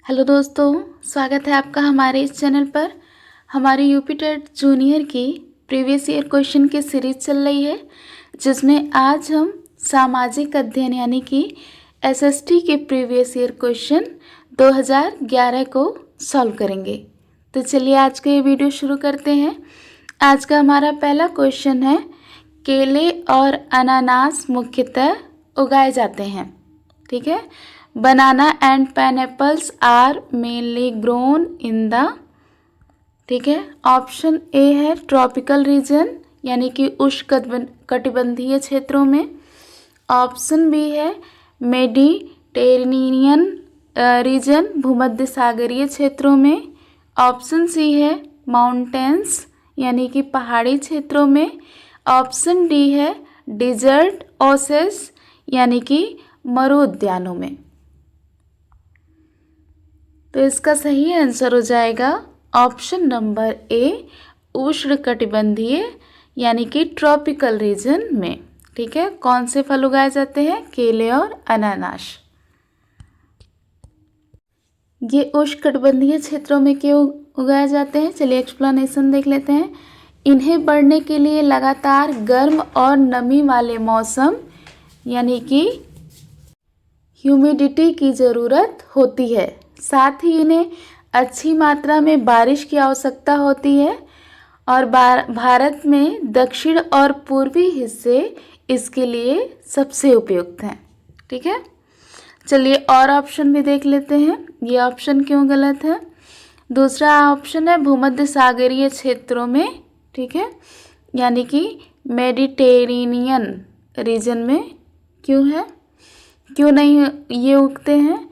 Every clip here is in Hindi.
हेलो दोस्तों, स्वागत है आपका हमारे इस चैनल पर। हमारी यूपी टेट जूनियर की प्रीवियस ईयर क्वेश्चन की सीरीज चल रही है, जिसमें आज हम सामाजिक अध्ययन यानी कि एसएसटी के प्रीवियस ईयर क्वेश्चन 2011 को सॉल्व करेंगे। तो चलिए आज का ये वीडियो शुरू करते हैं। आज का हमारा पहला क्वेश्चन है, केले और अनानास मुख्यतः उगाए जाते हैं। ठीक है, banana and pineapples are mainly grown in the, ठीक है, ऑप्शन ए है ट्रॉपिकल रीजन यानी कि उष्णकटिबंधीय क्षेत्रों में। ऑप्शन बी है मेडिटेरेनियन रीजन भूमध्य सागरीय क्षेत्रों में। ऑप्शन सी है माउंटेन्स यानी कि पहाड़ी क्षेत्रों में। ऑप्शन डी है डिजर्ट ओसेस यानी कि मरु उद्यानों में। तो इसका सही आंसर हो जाएगा ऑप्शन नंबर ए, उष्णकटिबंधीय यानी कि ट्रॉपिकल रीजन में। ठीक है, कौन से फल उगाए जाते हैं? केले और अनानास। ये उष्णकटिबंधीय क्षेत्रों में क्यों उगाए जाते हैं, चलिए एक्सप्लेनेशन देख लेते हैं। इन्हें बढ़ने के लिए लगातार गर्म और नमी वाले मौसम यानी कि ह्यूमिडिटी की ज़रूरत होती है। साथ ही इन्हें अच्छी मात्रा में बारिश की आवश्यकता होती है और भारत में दक्षिण और पूर्वी हिस्से इसके लिए सबसे उपयुक्त हैं। ठीक है, चलिए और ऑप्शन भी देख लेते हैं, ये ऑप्शन क्यों गलत है। दूसरा ऑप्शन है भूमध्य सागरीय क्षेत्रों में। ठीक है, यानी कि मेडिटेरेनियन रीजन में क्यों है, क्यों नहीं ये उगते हैं?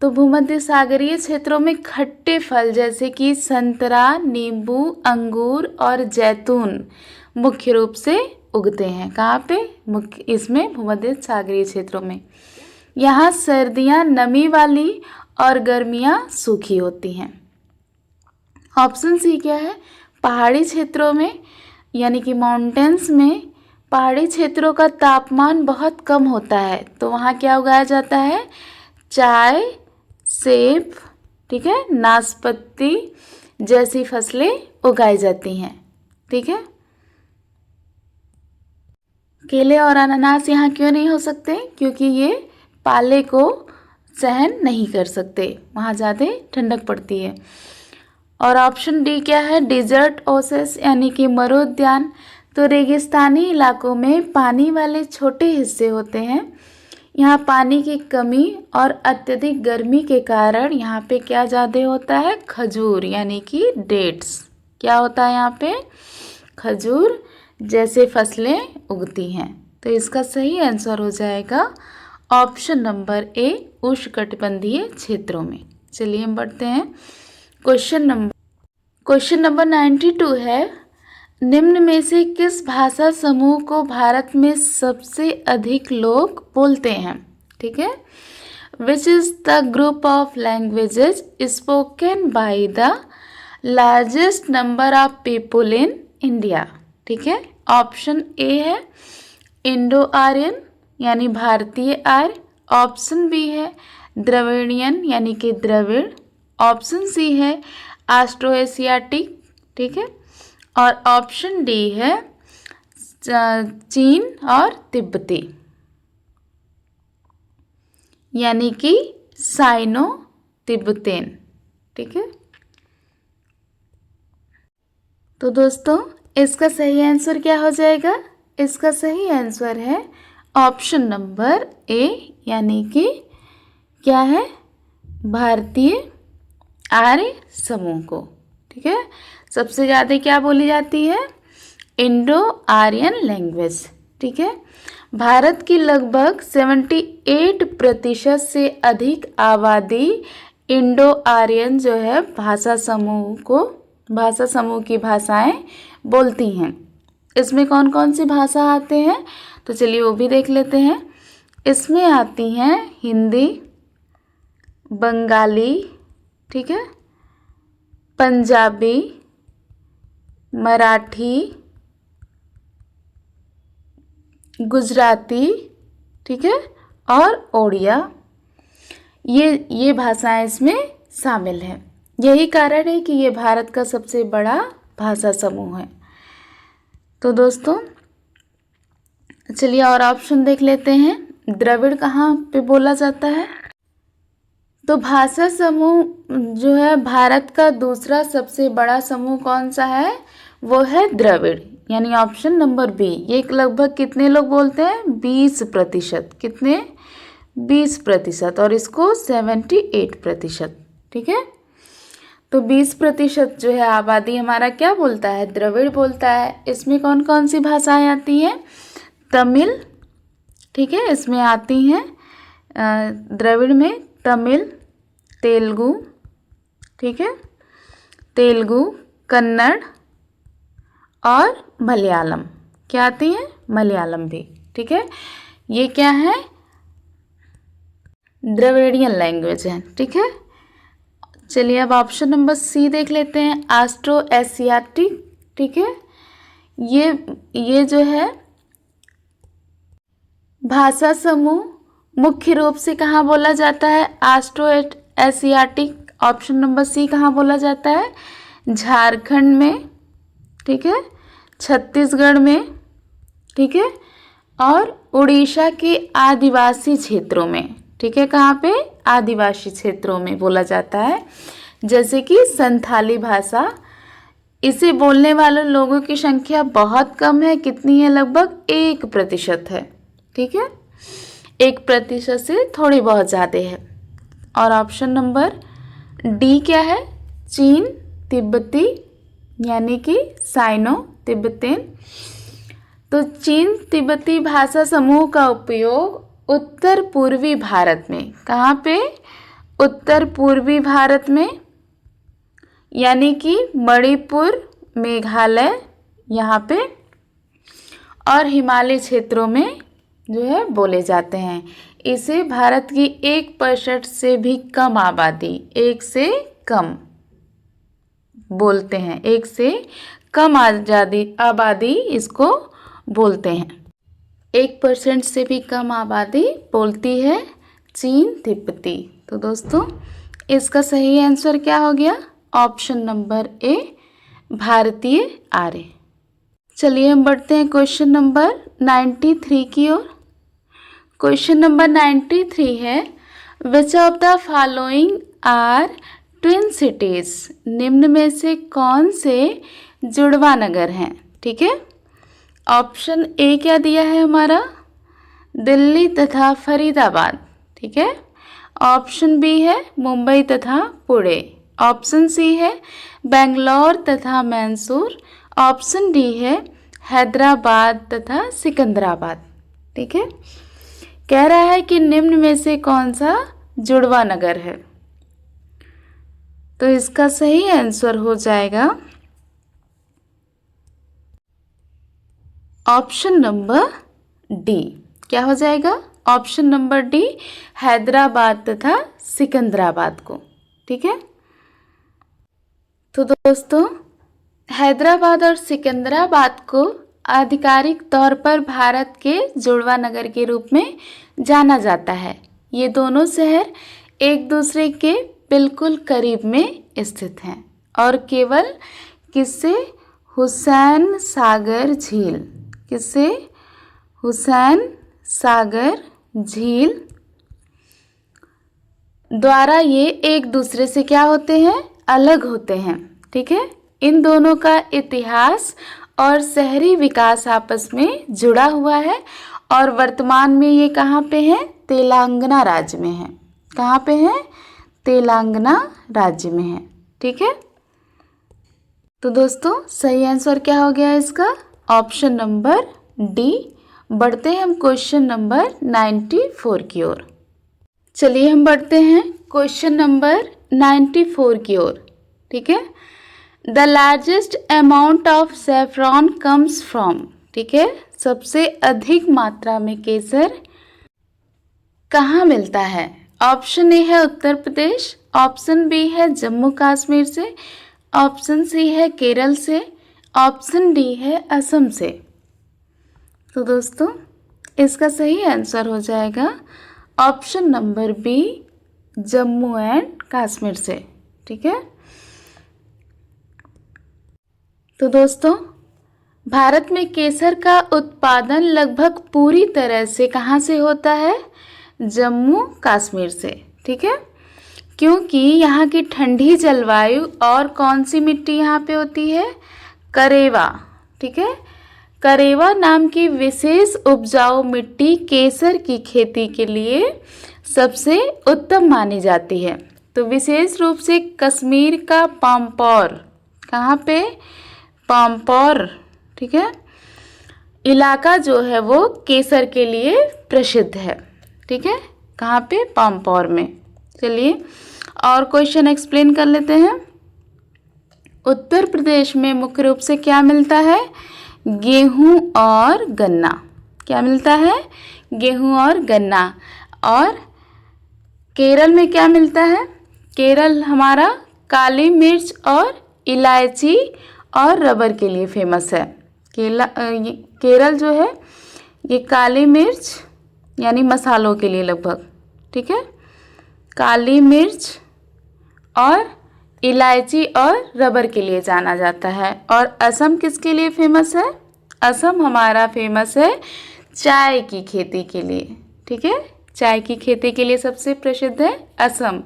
तो भूमध्य सागरीय क्षेत्रों में खट्टे फल जैसे कि संतरा, नींबू, अंगूर और जैतून मुख्य रूप से उगते हैं। कहाँ पे? मुख्य इसमें भूमध्य सागरीय क्षेत्रों में। यहाँ सर्दियाँ नमी वाली और गर्मियाँ सूखी होती हैं। ऑप्शन सी क्या है? पहाड़ी क्षेत्रों में यानी कि माउंटेन्स में पहाड़ी क्षेत्रों का तापमान बहुत कम होता है, तो वहाँ क्या उगाया जाता है? चाय, सेब, ठीक है, नाशपाती जैसी फसलें उगाई जाती हैं। ठीक है, केले और अनानास यहाँ क्यों नहीं हो सकते? क्योंकि ये पाले को सहन नहीं कर सकते, वहाँ ज़्यादा ठंडक पड़ती है। और ऑप्शन डी क्या है? डिजर्ट ओसेस यानी कि मरुउद्यान। तो रेगिस्तानी इलाकों में पानी वाले छोटे हिस्से होते हैं। यहाँ पानी की कमी और अत्यधिक गर्मी के कारण यहाँ पे क्या ज़्यादा होता है? खजूर यानी कि डेट्स। क्या होता है यहाँ पे? खजूर जैसे फसलें उगती हैं। तो इसका सही आंसर हो जाएगा ऑप्शन नंबर ए, उष्णकटिबंधीय क्षेत्रों में। चलिए हम बढ़ते हैं। क्वेश्चन नंबर 92 है, निम्न में से किस भाषा समूह को भारत में सबसे अधिक लोग बोलते हैं? ठीक है, which is the group of languages spoken by the largest number of people in India? ठीक है, ऑप्शन ए है इंडो आर्यन यानी भारतीय आर्य। ऑप्शन बी है द्रविड़ियन यानी कि द्रविड़। ऑप्शन सी है ऑस्ट्रो एशियाटिक। ठीक है, और ऑप्शन डी है चीन और तिब्बती यानी कि साइनो तिब्बतेन। ठीक है, तो दोस्तों इसका सही आंसर क्या हो जाएगा? इसका सही आंसर है ऑप्शन नंबर ए यानी कि क्या है? भारतीय आर्य समूह को। ठीक है, सबसे ज़्यादा क्या बोली जाती है? Indo Aryan language. ठीक है, भारत की लगभग 78% से अधिक आबादी इंडो आर्यन जो है भाषा समूह की भाषाएं बोलती हैं। इसमें कौन कौन सी भाषा आते हैं? तो चलिए वो भी देख लेते हैं। इसमें आती हैं हिंदी, बंगाली, ठीक है, पंजाबी, मराठी, गुजराती, ठीक है, और ओडिया। ये भाषाएं इसमें शामिल है। यही कारण है कि ये भारत का सबसे बड़ा भाषा समूह है। तो दोस्तों चलिए और ऑप्शन देख लेते हैं। द्रविड़ कहाँ पे बोला जाता है? तो भाषा समूह जो है भारत का दूसरा सबसे बड़ा समूह कौन सा है? वो है द्रविड़, यानी ऑप्शन नंबर बी। ये लगभग कितने लोग बोलते हैं? 20%। कितने? 20%। और इसको 78%। ठीक है, तो 20% जो है आबादी हमारा क्या बोलता है? द्रविड़ बोलता है। इसमें कौन कौन सी भाषाएं आती हैं? तमिल, ठीक है, इसमें आती हैं द्रविड़ में तमिल, तेलुगु, ठीक है, तेलुगु, कन्नड़ और मलयालम। क्या आती हैं? मलयालम भी। ठीक है, ये क्या है? द्रविडियन लैंग्वेज है। ठीक है, चलिए अब ऑप्शन नंबर सी देख लेते हैं, ऑस्ट्रो एशियाटिक। ठीक है, ये जो है भाषा समूह मुख्य रूप से कहाँ बोला जाता है? Austro Asiatic. Option number C कहाँ बोला जाता है? झारखंड में, ठीक है, छत्तीसगढ़ में, ठीक है, और उड़ीसा के आदिवासी क्षेत्रों में। ठीक है, कहाँ पे? आदिवासी क्षेत्रों में बोला जाता है, जैसे कि संथाली भाषा। इसे बोलने वाले लोगों की संख्या बहुत कम है। कितनी है? लगभग 1% है। ठीक है, 1% से थोड़ी बहुत ज़्यादा है। और ऑप्शन नंबर डी क्या है? चीन तिब्बती, यानी कि साइनो तिब्बतन। तो चीन तिब्बती भाषा समूह का उपयोग उत्तर पूर्वी भारत में, कहाँ पे? उत्तर पूर्वी भारत में, यानी कि मणिपुर, मेघालय, यहाँ पे, और हिमालय क्षेत्रों में जो है बोले जाते हैं। इसे भारत की 1% से भी कम आबादी, 1 से कम बोलते हैं, 1 से कम आबादी इसको बोलते हैं। 1% से भी कम आबादी बोलती है चीन तिब्बती। तो दोस्तों इसका सही आंसर क्या हो गया? ऑप्शन नंबर ए, भारतीय आर्य। चलिए हम बढ़ते हैं क्वेश्चन नंबर 93 की ओर। क्वेश्चन नंबर 93 है, which of the following are twin cities? निम्न में से कौन से जुड़वा नगर हैं? ठीक है, ऑप्शन ए क्या दिया है हमारा? दिल्ली तथा फरीदाबाद। ठीक है, ऑप्शन बी है मुंबई तथा पुणे। ऑप्शन सी है बेंगलोर तथा मैसूर। ऑप्शन डी है हैदराबाद तथा सिकंदराबाद। ठीक है, कह रहा है कि निम्न में से कौन सा जुड़वा नगर है? तो इसका सही आंसर हो जाएगा ऑप्शन नंबर डी। क्या हो जाएगा? ऑप्शन नंबर डी, हैदराबाद तथा सिकंदराबाद को। ठीक है, तो दोस्तों हैदराबाद और सिकंदराबाद को आधिकारिक तौर पर भारत के जुड़वा नगर के रूप में जाना जाता है। ये दोनों शहर एक दूसरे के बिल्कुल करीब में स्थित हैं और केवल किससे? हुसैन सागर झील। किससे? हुसैन सागर झील द्वारा ये एक दूसरे से क्या होते हैं? अलग होते हैं। ठीक है, इन दोनों का इतिहास और शहरी विकास आपस में जुड़ा हुआ है और वर्तमान में ये कहाँ पे है? तेलंगाना राज्य में है। कहाँ पे है? तेलंगाना राज्य में है। ठीक है, तो दोस्तों सही आंसर क्या हो गया इसका? Option number D. बढ़ते हैं हम क्वेश्चन नंबर 94 की ओर। चलिए हम बढ़ते हैं क्वेश्चन नंबर 94 की ओर। ठीक है, the largest amount of saffron comes from. ठीक है, सबसे अधिक मात्रा में केसर कहाँ मिलता है? ऑप्शन ए है उत्तर प्रदेश, ऑप्शन बी है जम्मू कश्मीर से, ऑप्शन सी है केरल से, ऑप्शन डी है असम से। तो दोस्तों इसका सही आंसर हो जाएगा option number B, Jammu and Kashmir से। ठीक है, तो दोस्तों भारत में केसर का उत्पादन लगभग पूरी तरह से कहाँ से होता है? जम्मू कश्मीर से। ठीक है, क्योंकि यहाँ की ठंडी जलवायु और कौन सी मिट्टी यहाँ पे होती है? करेवा। ठीक है, करेवा नाम की विशेष उपजाऊ मिट्टी केसर की खेती के लिए सबसे उत्तम मानी जाती है। तो विशेष रूप से कश्मीर का पाम्पौर, कहाँ पे? पाम्पौर, ठीक है, इलाका जो है वो केसर के लिए प्रसिद्ध है। ठीक है, कहाँ पे? पाम्पौर में। चलिए और क्वेश्चन एक्सप्लेन कर लेते हैं। उत्तर प्रदेश में मुख्य रूप से क्या मिलता है? गेहूं और गन्ना। क्या मिलता है? गेहूं और गन्ना। और केरल में क्या मिलता है? केरल हमारा काली मिर्च और इलायची और रबर के लिए फेमस है। केरल जो है ये काली मिर्च यानी मसालों के लिए लगभग, ठीक है, काली मिर्च और इलायची और रबर के लिए जाना जाता है। और असम किसके लिए फेमस है? असम हमारा फेमस है चाय की खेती के लिए। ठीक है, चाय की खेती के लिए सबसे प्रसिद्ध है असम।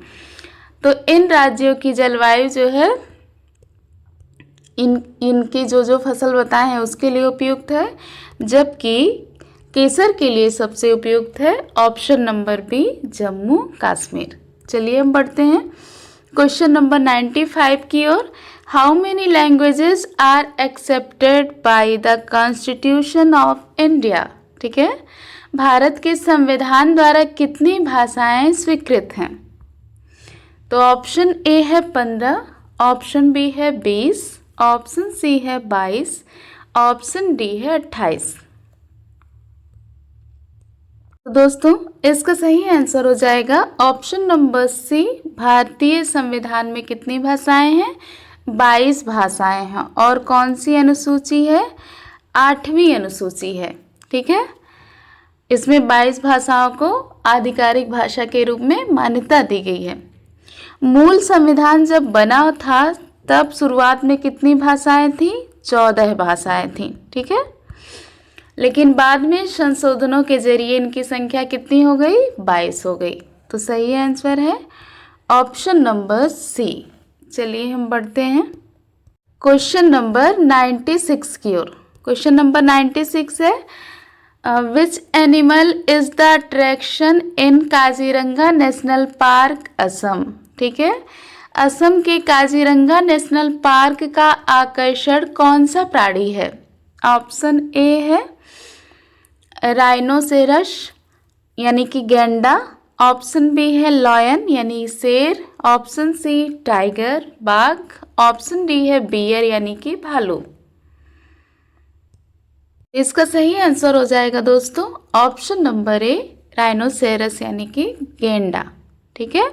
तो इन राज्यों की जलवायु जो है इनकी जो फसल बताए हैं उसके लिए उपयुक्त है, जबकि केसर के लिए सबसे उपयुक्त है option number B, Jammu Kashmir. चलिए हम बढ़ते हैं क्वेश्चन नंबर 95 की ओर। How many languages are accepted by the constitution of India? ठीक है, भारत के संविधान द्वारा कितनी भाषाएं स्वीकृत हैं? तो ऑप्शन ए है 15, ऑप्शन बी है 20, ऑप्शन सी है 22, ऑप्शन डी है 28। तो दोस्तों इसका सही आंसर हो जाएगा ऑप्शन नंबर सी। भारतीय संविधान में कितनी भाषाएं हैं? 22 भाषाएं हैं। और कौन सी अनुसूची है? 8वीं अनुसूची है। ठीक है, इसमें 22 भाषाओं को आधिकारिक भाषा के रूप में मान्यता दी गई है। मूल संविधान जब बना था तब शुरुआत में कितनी भाषाएं थी? 14 भाषाएं थी। ठीक है, लेकिन बाद में संशोधनों के जरिए इनकी संख्या कितनी हो गई? 22 हो गई। तो सही आंसर है ऑप्शन नंबर सी। चलिए हम बढ़ते हैं क्वेश्चन नंबर 96 की ओर। क्वेश्चन नंबर 96 है which animal is the attraction in Kaziranga national park Assam? ठीक है, असम के काजीरंगा नेशनल पार्क का आकर्षण कौन सा प्राणी है? ऑप्शन ए है राइनोसेरस यानी कि गैंडा, ऑप्शन बी है लॉयन यानी शेर, ऑप्शन सी टाइगर बाघ, ऑप्शन डी है बियर यानी कि भालू। इसका सही आंसर हो जाएगा दोस्तों ऑप्शन नंबर ए, राइनोसेरस यानी कि गैंडा। ठीक है,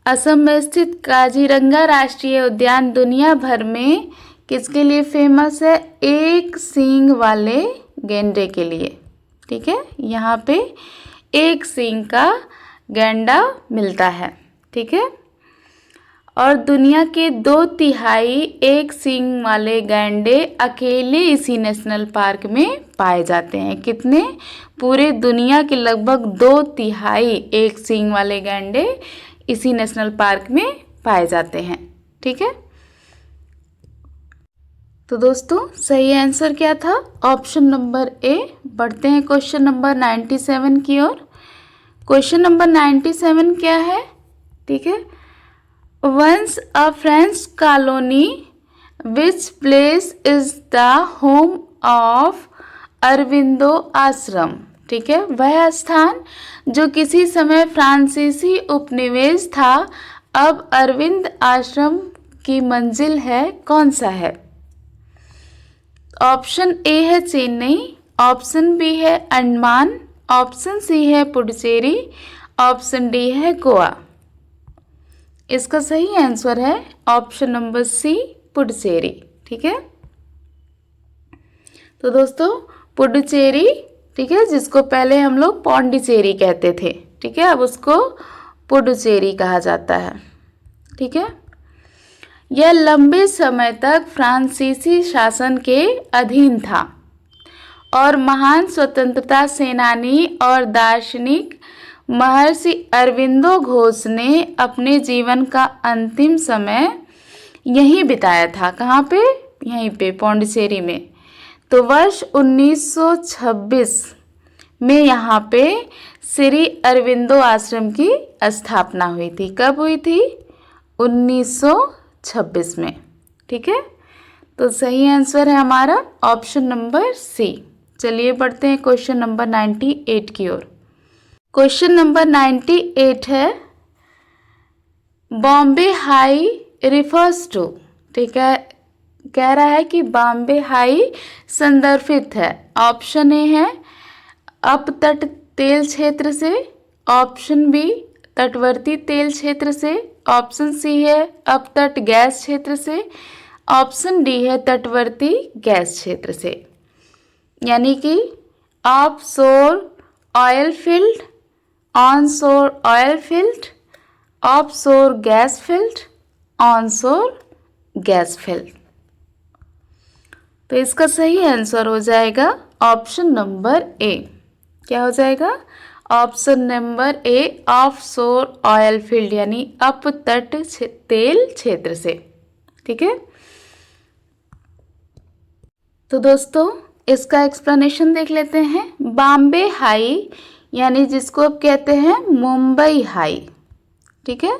असम में स्थित काजीरंगा राष्ट्रीय उद्यान दुनिया भर में किसके लिए फेमस है? एक सींग वाले गैंडे के लिए। ठीक है, यहाँ पे एक सींग का गैंडा मिलता है। ठीक है, और दुनिया के 2/3 एक सींग वाले गैंडे अकेले इसी नेशनल पार्क में पाए जाते हैं। कितने? पूरे दुनिया के लगभग 2/3 एक सींग वाले गैंडे इसी नेशनल पार्क में पाए जाते हैं। ठीक है, तो दोस्तों सही आंसर क्या था? ऑप्शन नंबर ए। बढ़ते हैं क्वेश्चन नंबर 97 की ओर। क्वेश्चन नंबर 97 क्या है? ठीक है, once a French colony which place is the home of Aurobindo ashram? ठीक है, वह स्थान जो किसी समय फ्रांसीसी उपनिवेश था अब अरविंद आश्रम की मंजिल है, कौन सा है? ऑप्शन ए है चेन्नई, ऑप्शन बी है अंडमान, ऑप्शन सी है पुडुचेरी, ऑप्शन डी है गोवा। इसका सही आंसर है ऑप्शन नंबर सी, पुडुचेरी। ठीक है, तो दोस्तों पुडुचेरी, ठीक है, जिसको पहले हम लोग पौंडीचेरी कहते थे, ठीक है, अब उसको पुडुचेरी कहा जाता है। ठीक है, यह लंबे समय तक फ्रांसीसी शासन के अधीन था और महान स्वतंत्रता सेनानी और दार्शनिक महर्षि अरविंदो घोष ने अपने जीवन का अंतिम समय यहीं बिताया था। कहाँ पे? यहीं पे पौंडीचेरी में। तो वर्ष 1926 में यहाँ पे श्री अरविंदो आश्रम की स्थापना हुई थी। कब हुई थी? 1926 में। ठीक है, तो सही आंसर है हमारा ऑप्शन नंबर सी। चलिए बढ़ते हैं क्वेश्चन नंबर 98 की ओर। क्वेश्चन नंबर 98 है, बॉम्बे हाई रिफर्स टू। ठीक है, कह रहा है कि बॉम्बे हाई संदर्भित है। ऑप्शन ए है अपतट तेल क्षेत्र से, ऑप्शन बी तटवर्ती तेल क्षेत्र से, ऑप्शन सी है अपतट गैस क्षेत्र से, ऑप्शन डी है तटवर्ती गैस क्षेत्र से। यानी कि offshore oil field, onshore oil field, offshore gas field, onshore gas field. तो इसका सही आंसर हो जाएगा ऑप्शन नंबर ए। क्या हो जाएगा? ऑप्शन नंबर ए, ऑफशोर ऑयल फील्ड, यानी अपतट तेल क्षेत्र से। ठीक है, तो दोस्तों इसका एक्सप्लेनेशन देख लेते हैं। बॉम्बे हाई यानी जिसको अब कहते हैं मुंबई हाई। ठीक है,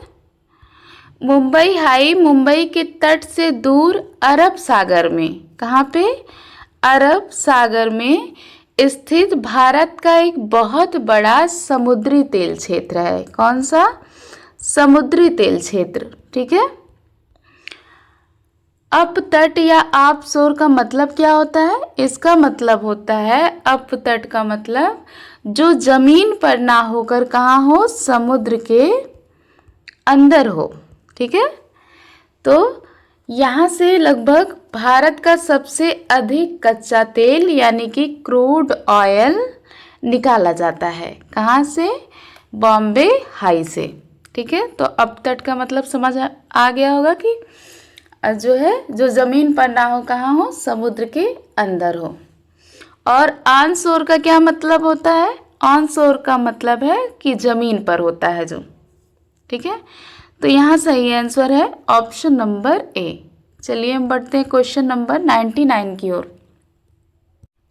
मुंबई हाई मुंबई के तट से दूर अरब सागर में, कहाँ पे? अरब सागर में स्थित भारत का एक बहुत बड़ा समुद्री तेल क्षेत्र है। कौन सा? समुद्री तेल क्षेत्र। ठीक है, अपतट या ऑफशोर का मतलब क्या होता है? इसका मतलब होता है, अपतट का मतलब जो जमीन पर ना होकर कहाँ हो? समुद्र के अंदर हो। ठीक है, तो यहाँ से लगभग भारत का सबसे अधिक कच्चा तेल यानी कि क्रूड ऑयल निकाला जाता है। कहाँ से? बॉम्बे हाई से। ठीक है, तो अपतट का मतलब समझ आ गया होगा कि जो है जो ज़मीन पर ना हो, कहाँ हो? समुद्र के अंदर हो। और ऑन शोर का क्या मतलब होता है? ऑन शोर का मतलब है कि ज़मीन पर होता है जो। ठीक है, तो यहाँ सही आंसर है ऑप्शन नंबर ए। चलिए हम बढ़ते हैं क्वेश्चन नंबर 99 की ओर।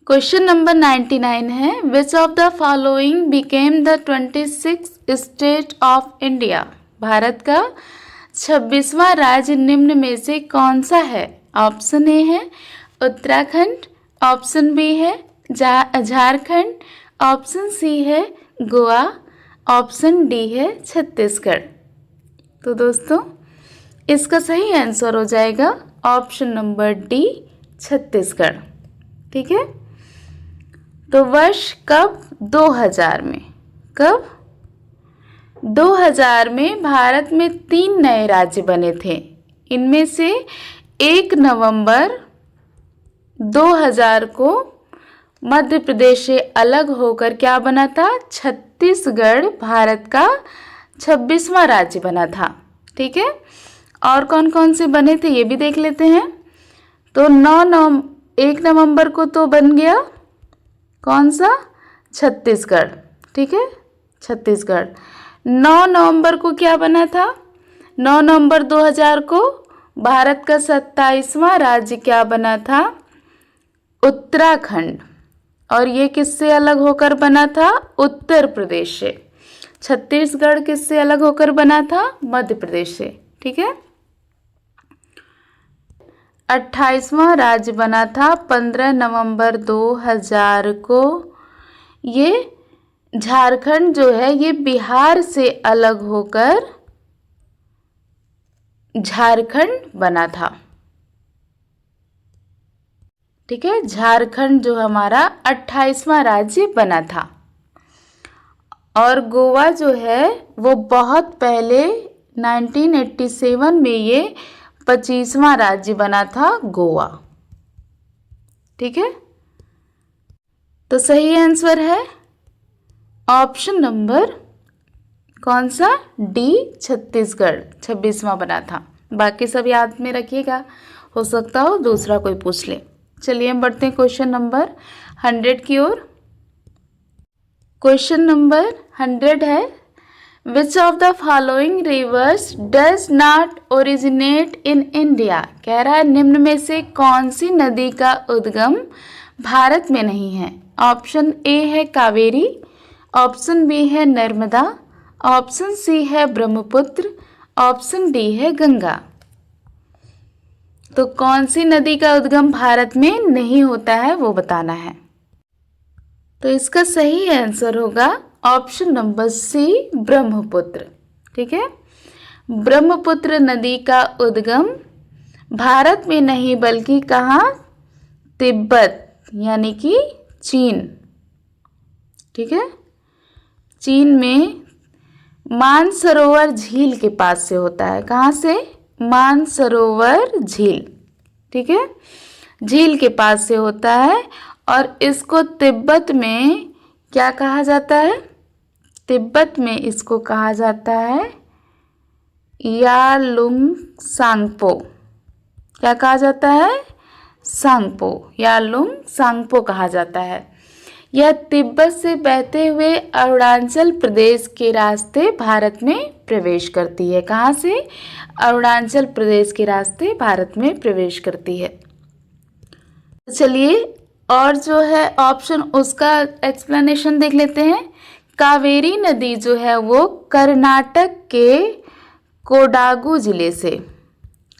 क्वेश्चन नंबर 99 है, which of the following became the 26th state of India. Bharat का 26वां राज्य निम्न में से कौन सा है? ऑप्शन ए है उत्तराखंड, ऑप्शन बी है झारखंड, ऑप्शन सी है गोवा, ऑप्शन डी है छत्तीसगढ़। तो दोस्तों इसका सही आंसर हो जाएगा ऑप्शन नंबर डी, छत्तीसगढ़। ठीक है, तो वर्ष कब? 2000 में। कब? 2000 में भारत में 3 नए राज्य बने थे। इनमें से 1 नवंबर 2000 को मध्य प्रदेश से अलग होकर क्या बना था? छत्तीसगढ़ भारत का 26वां राज्य बना था। ठीक है, और कौन कौन से बने थे ये भी देख लेते हैं। तो 1 नवंबर को तो बन गया कौन सा? छत्तीसगढ़। ठीक है, छत्तीसगढ़। 9 नवंबर को क्या बना था? 9 नवंबर 2000 को भारत का 27वां राज्य क्या बना था? उत्तराखंड। और ये किससे अलग होकर बना था? उत्तर प्रदेश से। छत्तीसगढ़ किससे अलग होकर बना था? मध्य प्रदेश से। ठीक है, 28वां राज्य बना था 15 नवंबर 2000 को। ये झारखंड जो है ये बिहार से अलग होकर झारखंड बना था। ठीक है, झारखंड जो हमारा 28वां राज्य बना था। और गोवा जो है वो बहुत पहले 1987 में ये 25वां राज्य बना था गोवा। ठीक है, तो सही आंसर है ऑप्शन नंबर कौन सा? डी छत्तीसगढ़ 26वां बना था। बाकी सब याद में रखिएगा, हो सकता हो दूसरा कोई पूछ ले। चलिए हम बढ़ते हैं क्वेश्चन नंबर 100 की ओर। क्वेश्चन नंबर 100 है, which of the following rivers does not originate in India. कह रहा है निम्न में से कौन सी नदी का उद्गम भारत में नहीं है। ऑप्शन ए है कावेरी, ऑप्शन बी है नर्मदा, ऑप्शन सी है ब्रह्मपुत्र, ऑप्शन डी है गंगा। तो कौन सी नदी का उद्गम भारत में नहीं होता है वो बताना है। तो इसका सही आंसर होगा ऑप्शन नंबर सी ब्रह्मपुत्र। ठीक है, ब्रह्मपुत्र नदी का उद्गम भारत में नहीं बल्कि कहाँ? तिब्बत यानी कि चीन। ठीक है, चीन में मानसरोवर झील के पास से होता है। कहाँ से? मानसरोवर झील। ठीक है, झील के पास से होता है और इसको तिब्बत में क्या कहा जाता है? तिब्बत में इसको कहा जाता है यालुंग सांगपो। क्या कहा जाता है? सांगपो, यालुंग सांगपो कहा जाता है। यह तिब्बत से बहते हुए अरुणाचल प्रदेश के रास्ते भारत में प्रवेश करती है। कहाँ से? अरुणाचल प्रदेश के रास्ते भारत में प्रवेश करती है। चलिए और जो है ऑप्शन उसका एक्सप्लेनेशन देख लेते हैं। कावेरी नदी जो है वो कर्नाटक के कोडागु जिले से,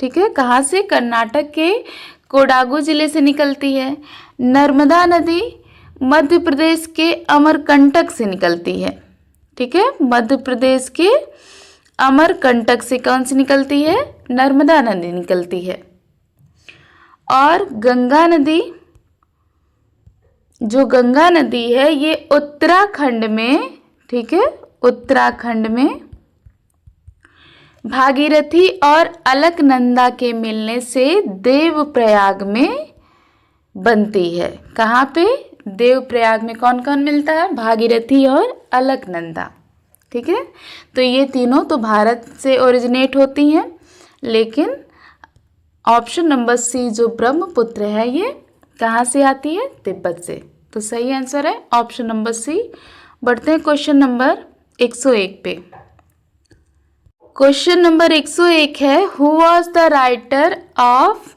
ठीक है, कहाँ से? कर्नाटक के कोडागु जिले से निकलती है। नर्मदा नदी मध्य प्रदेश के अमरकंटक से निकलती है। ठीक है, मध्य प्रदेश के अमरकंटक से कौन सी निकलती है? नर्मदा नदी निकलती है। और गंगा नदी, जो गंगा नदी है ये उत्तराखंड में, ठीक है, उत्तराखंड में भागीरथी और अलकनंदा के मिलने से देवप्रयाग में बनती है। कहाँ पे? देवप्रयाग में कौन कौन मिलता है? भागीरथी और अलकनंदा। ठीक है, तो ये तीनों तो भारत से ओरिजिनेट होती हैं, लेकिन ऑप्शन नंबर सी जो ब्रह्मपुत्र है ये कहाँ से आती है? तिब्बत से। तो सही आंसर है ऑप्शन नंबर सी। बढ़ते हैं क्वेश्चन नंबर 101 पे। क्वेश्चन नंबर 101 है, who was the writer of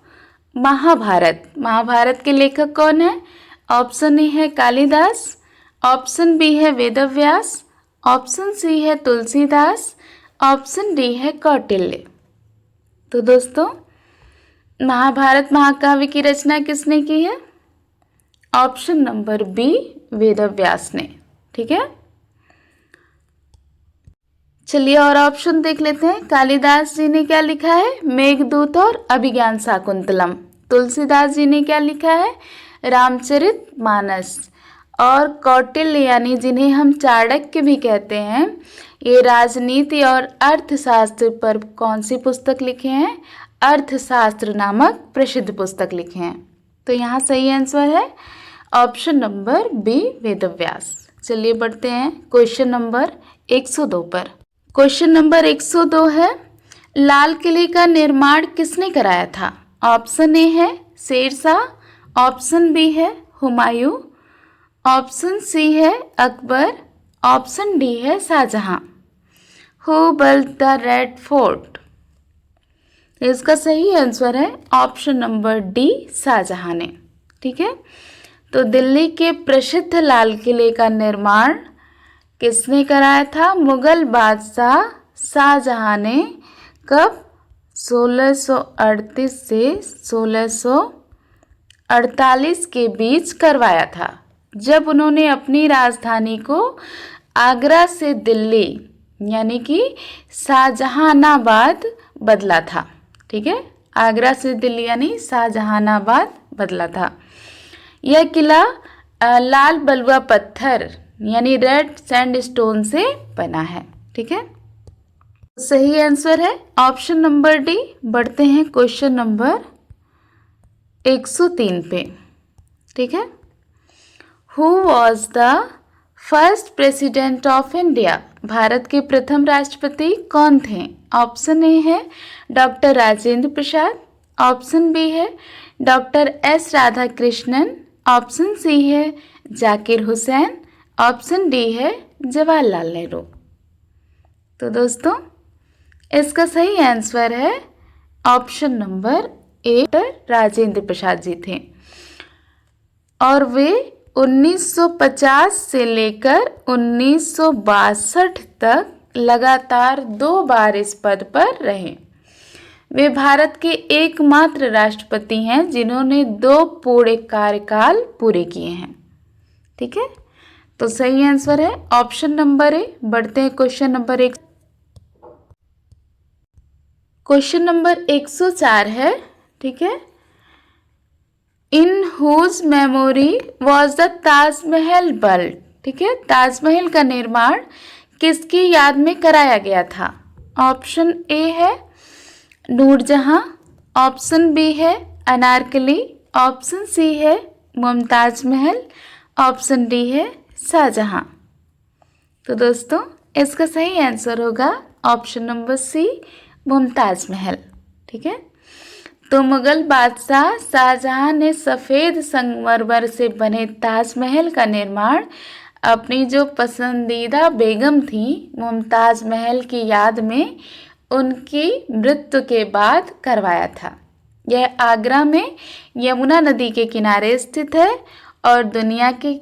Mahabharata. Mahabharata के लेखक कौन है? ऑप्शन ए है कालिदास, ऑप्शन बी है वेदव्यास, ऑप्शन सी है तुलसीदास, ऑप्शन डी है कौटिल्य। तो दोस्तों महाभारत महाकाव्य की रचना किसने की है? ऑप्शन नंबर बी वेदव्यास ने। ठीक है, चलिए और ऑप्शन देख लेते हैं। कालिदास जी ने क्या लिखा है? मेघदूत और अभिज्ञान शाकुंतलम। तुलसीदास जी ने क्या लिखा है? रामचरितमानस। और कौटिल्य यानी जिन्हें हम चाणक्य भी कहते हैं, ये राजनीति और अर्थशास्त्र पर कौन सी पुस्तक लिखे हैं? अर्थशास्त्र नामक प्रसिद्ध पुस्तक लिखे हैं। तो यहाँ सही आंसर है ऑप्शन नंबर बी वेदव्यास। चलिए बढ़ते हैं क्वेश्चन नंबर 102 पर। क्वेश्चन नंबर 102 है, लाल किले का निर्माण किसने कराया था? ऑप्शन ए है शेरशाह, ऑप्शन बी है हुमायूं, ऑप्शन सी है अकबर, ऑप्शन डी है Shahjahan. Who built the Red Fort? इसका सही आंसर है ऑप्शन नंबर डी शाहजहां ने। ठीक है, तो दिल्ली के प्रसिद्ध लाल किले का निर्माण किसने कराया था? मुगल बादशाह शाहजहां ने। कब? 1638 से 1648 के बीच करवाया था, जब उन्होंने अपनी राजधानी को आगरा से दिल्ली यानी कि शाहजहानाबाद बदला था। ठीक है, आगरा से दिल्ली यानी शाहजहानाबाद बदला था। यह किला लाल बलुआ पत्थर यानी रेड सैंडस्टोन से बना है। ठीक है, सही आंसर है ऑप्शन नंबर डी। बढ़ते हैं क्वेश्चन नंबर 103 पे। ठीक है, who was the first president of India? भारत के प्रथम राष्ट्रपति कौन थे? ऑप्शन ए है doctor Rajendra Prasad, option B है doctor S Radhakrishnan, option C है जाकिर हुसैन, ऑप्शन डी है जवाहरलाल नेहरू। तो दोस्तों इसका सही आंसर है option number A, doctor Rajendra Prasad ji थे और वे 1950 से लेकर 1962 तक लगातार 2 बार इस पद पर रहे। वे भारत के एकमात्र राष्ट्रपति हैं जिन्होंने 2 पूरे कार्यकाल पूरे किए हैं। ठीक है, तो सही आंसर है ऑप्शन नंबर ए। बढ़ते हैं क्वेश्चन नंबर 1। क्वेश्चन नंबर 104 है। ठीक है, in whose memory was the Taj Mahal built. ठीक है, ताजमहल का निर्माण किसकी याद में कराया गया था? ऑप्शन ए है नूरजहां, ऑप्शन बी है अनारकली, ऑप्शन सी है मुमताज महल, ऑप्शन डी है शाहजहां। तो दोस्तों इसका सही आंसर होगा ऑप्शन नंबर सी, मुमताज महल। ठीक है, तो मुगल बादशाह शाहजहां ने सफ़ेद संगमरमर से बने ताजमहल का निर्माण अपनी जो पसंदीदा बेगम थी मुमताज महल की याद में उनकी मृत्यु के बाद करवाया था। यह आगरा में यमुना नदी के किनारे स्थित है और दुनिया के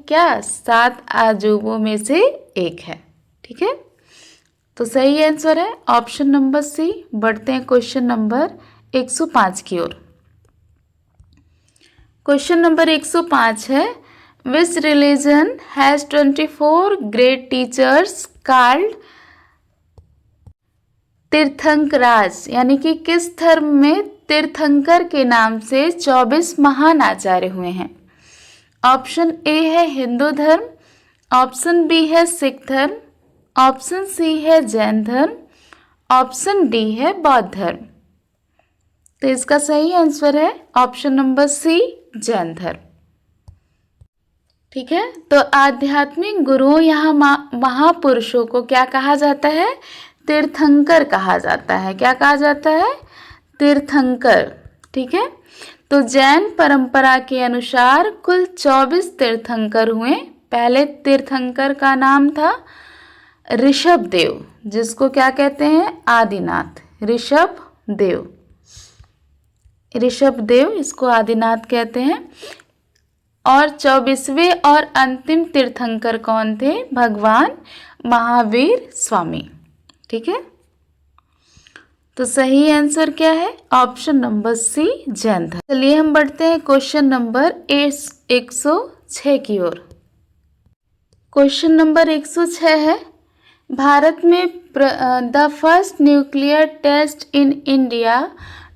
7 अजूबों में से एक है। ठीक है, तो सही आंसर है ऑप्शन नंबर सी। बढ़ते हैं क्वेश्चन नंबर 105 की ओर। क्वेश्चन नंबर 105 है which religion has 24 great teachers called तीर्थंकराज, यानी कि किस धर्म में तीर्थंकर के नाम से 24 महान आचार्य हुए हैं? ऑप्शन ए है हिंदू धर्म, ऑप्शन बी है सिख धर्म, ऑप्शन सी है जैन धर्म, ऑप्शन डी है बौद्ध धर्म। तो इसका सही आंसर है ऑप्शन नंबर सी, जैन धर्म। ठीक है, तो आध्यात्मिक गुरुओं यहाँ महापुरुषों को क्या कहा जाता है? तीर्थंकर कहा जाता है। क्या कहा जाता है? तीर्थंकर। ठीक है, तो जैन परंपरा के अनुसार कुल 24 तीर्थंकर हुए। पहले तीर्थंकर का नाम था ऋषभ देव, जिसको क्या कहते हैं? आदिनाथ। ऋषभ देव इसको आदिनाथ कहते हैं। और 24वें और अंतिम तीर्थंकर कौन थे? भगवान महावीर स्वामी। ठीक है, तो सही आंसर क्या है? ऑप्शन नंबर सी, जैन धर्म। चलिए हम बढ़ते हैं क्वेश्चन नंबर 106 की ओर। क्वेश्चन नंबर 106 है भारत में the first nuclear test in India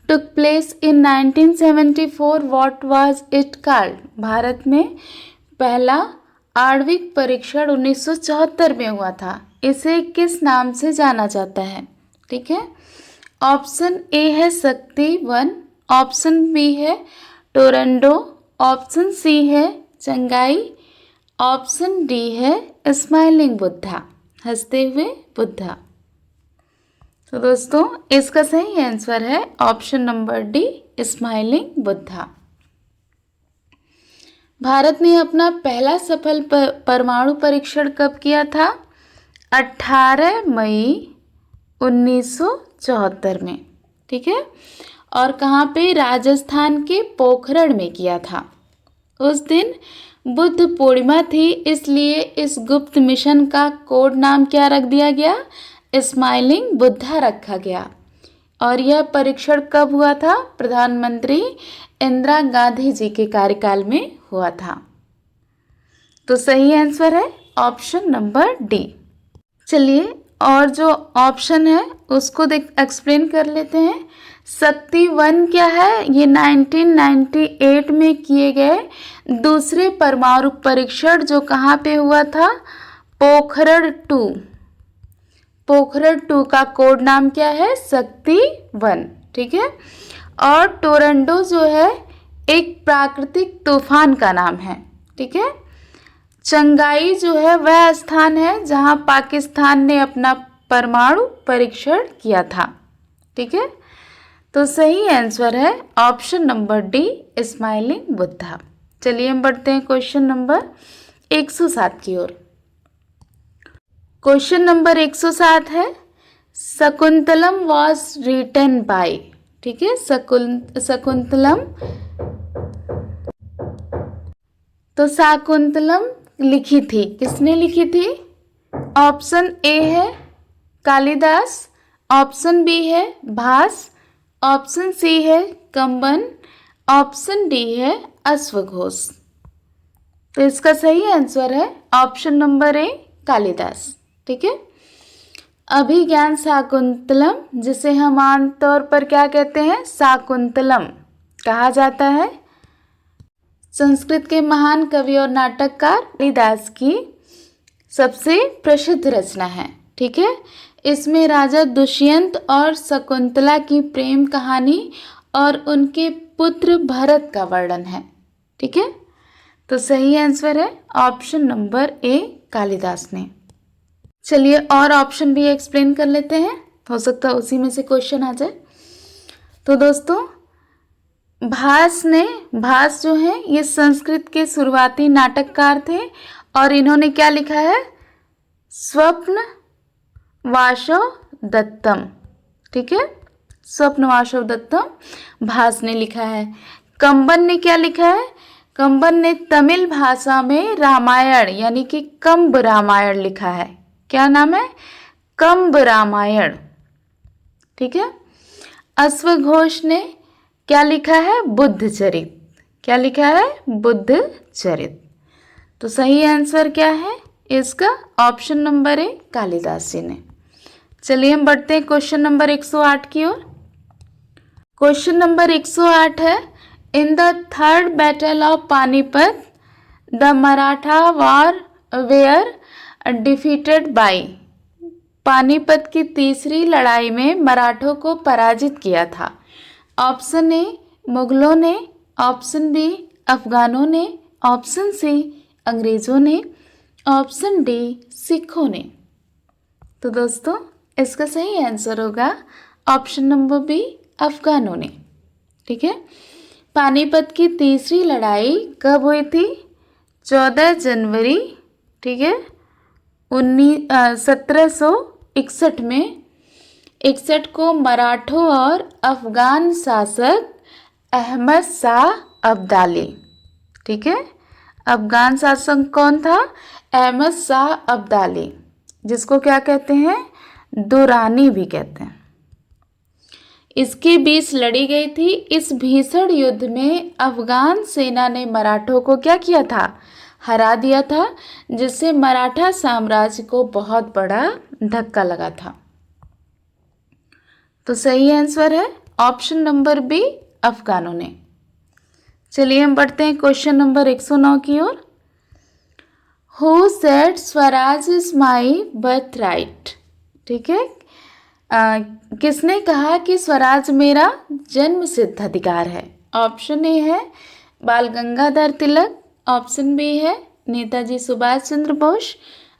took place in 1974. What was it called? Bharat में पहला आणविक परीक्षण 1974 में हुआ था। इसे किस नाम से जाना जाता है? ठीक है, ऑप्शन ए है शक्ति 1, ऑप्शन बी है टोरंडो, ऑप्शन सी है चंगाई, ऑप्शन डी है स्माइलिंग बुद्धा, हंसते हुए बुद्धा। तो दोस्तों इसका सही आंसर है option number D, smiling Buddha. Bharat ने अपना पहला सफल परमाणु परीक्षण कब किया था? 18 मई 1974 में। ठीक है, और कहाँ पे? राजस्थान के पोखरण में किया था। उस दिन बुद्ध पूर्णिमा थी, इसलिए इस गुप्त मिशन का कोड नाम क्या रख दिया गया? स्माइलिंग बुद्धा रखा गया। और यह परीक्षण कब हुआ था? प्रधानमंत्री इंदिरा गांधी जी के कार्यकाल में हुआ था। तो सही आंसर है ऑप्शन नंबर डी। चलिए और जो ऑप्शन है उसको एक्सप्लेन कर लेते हैं। शक्ति 1 क्या है? ये 1998 में किए गए दूसरे परमाणु परीक्षण जो कहाँ पे हुआ था? पोखरण 2। पोखरण 2 का कोड नाम क्या है? शक्ति 1। ठीक है, और टोरंडो जो है एक प्राकृतिक तूफान का नाम है। ठीक है, चंगाई जो है वह स्थान है जहां पाकिस्तान ने अपना परमाणु परीक्षण किया था। ठीक है, तो सही आंसर है option number D, smiling Buddha. चलिए हम बढ़ते हैं क्वेश्चन नंबर 107 की ओर। क्वेश्चन नंबर 107 है शकुंतलम वॉज रिटन बाय। ठीक है, शकुंतलम, तो शाकुंतलम लिखी थी, किसने लिखी थी? ऑप्शन ए है कालिदास, ऑप्शन बी है भास, ऑप्शन सी है कंबन, ऑप्शन डी है अश्वघोष। तो इसका सही आंसर है ऑप्शन नंबर ए कालिदास। ठीक है, अभिज्ञान शाकुंतलम, जिसे हम आमतौर पर क्या कहते हैं? शाकुंतलम कहा जाता है, संस्कृत के महान कवि और नाटककार कालिदास की सबसे प्रसिद्ध रचना है। ठीक है, इसमें राजा दुष्यंत और शकुंतला की प्रेम कहानी और उनके पुत्र भरत का वर्णन है। ठीक है, तो सही आंसर है ऑप्शन नंबर ए कालिदास ने। चलिए और ऑप्शन भी एक्सप्लेन कर लेते हैं, हो सकता है उसी में से क्वेश्चन आ जाए। तो दोस्तों भास जो है ये संस्कृत के शुरुआती नाटककार थे और इन्होंने क्या लिखा है? स्वप्न वासव दत्तम। ठीक है, स्वप्न वासव दत्तम भास ने लिखा है। कंबन ने क्या लिखा है? कंबन ने तमिल भाषा में रामायण यानी कि कंब रामायण लिखा है। क्या नाम है? कंब रामायण। ठीक है, अश्वघोष ने क्या लिखा है? बुद्ध चरित। क्या लिखा है? बुद्ध चरित। तो सही आंसर क्या है इसका? ऑप्शन नंबर ए कालिदास जी ने। चलिए हम बढ़ते हैं क्वेश्चन नंबर 108 की ओर। क्वेश्चन नंबर 108 है in the third battle of Panipat the Maratha war were defeated by. Panipat की तीसरी लड़ाई में मराठों को पराजित किया था। ऑप्शन ए मुगलों ने, ऑप्शन बी अफगानों ने, ऑप्शन सी अंग्रेज़ों ने, ऑप्शन डी सिखों ने। तो दोस्तों इसका सही आंसर होगा ऑप्शन नंबर बी अफगानों ने। ठीक है, पानीपत की तीसरी लड़ाई कब हुई थी? 14 जनवरी, ठीक है, 1761 में। 61 को मराठों और अफगान शासक अहमद शाह अब्दाली। ठीक है, अफगान शासक कौन था? अहमद शाह अब्दाली, जिसको क्या कहते हैं? दुरानी भी कहते हैं। इसके बीच लड़ी गई थी। इस भीषण युद्ध में अफगान सेना ने मराठों को क्या किया था? हरा दिया था, जिससे मराठा साम्राज्य को बहुत बड़ा धक्का लगा था। तो सही आंसर है ऑप्शन नंबर बी अफगानों ने। चलिए हम बढ़ते हैं क्वेश्चन नंबर 109 की ओर। Who said Swaraj is my birthright. ठीक है, किसने कहा कि स्वराज मेरा जन्म सिद्ध अधिकार है? ऑप्शन ए है बाल गंगाधर तिलक, ऑप्शन बी है नेताजी सुभाष चंद्र बोस,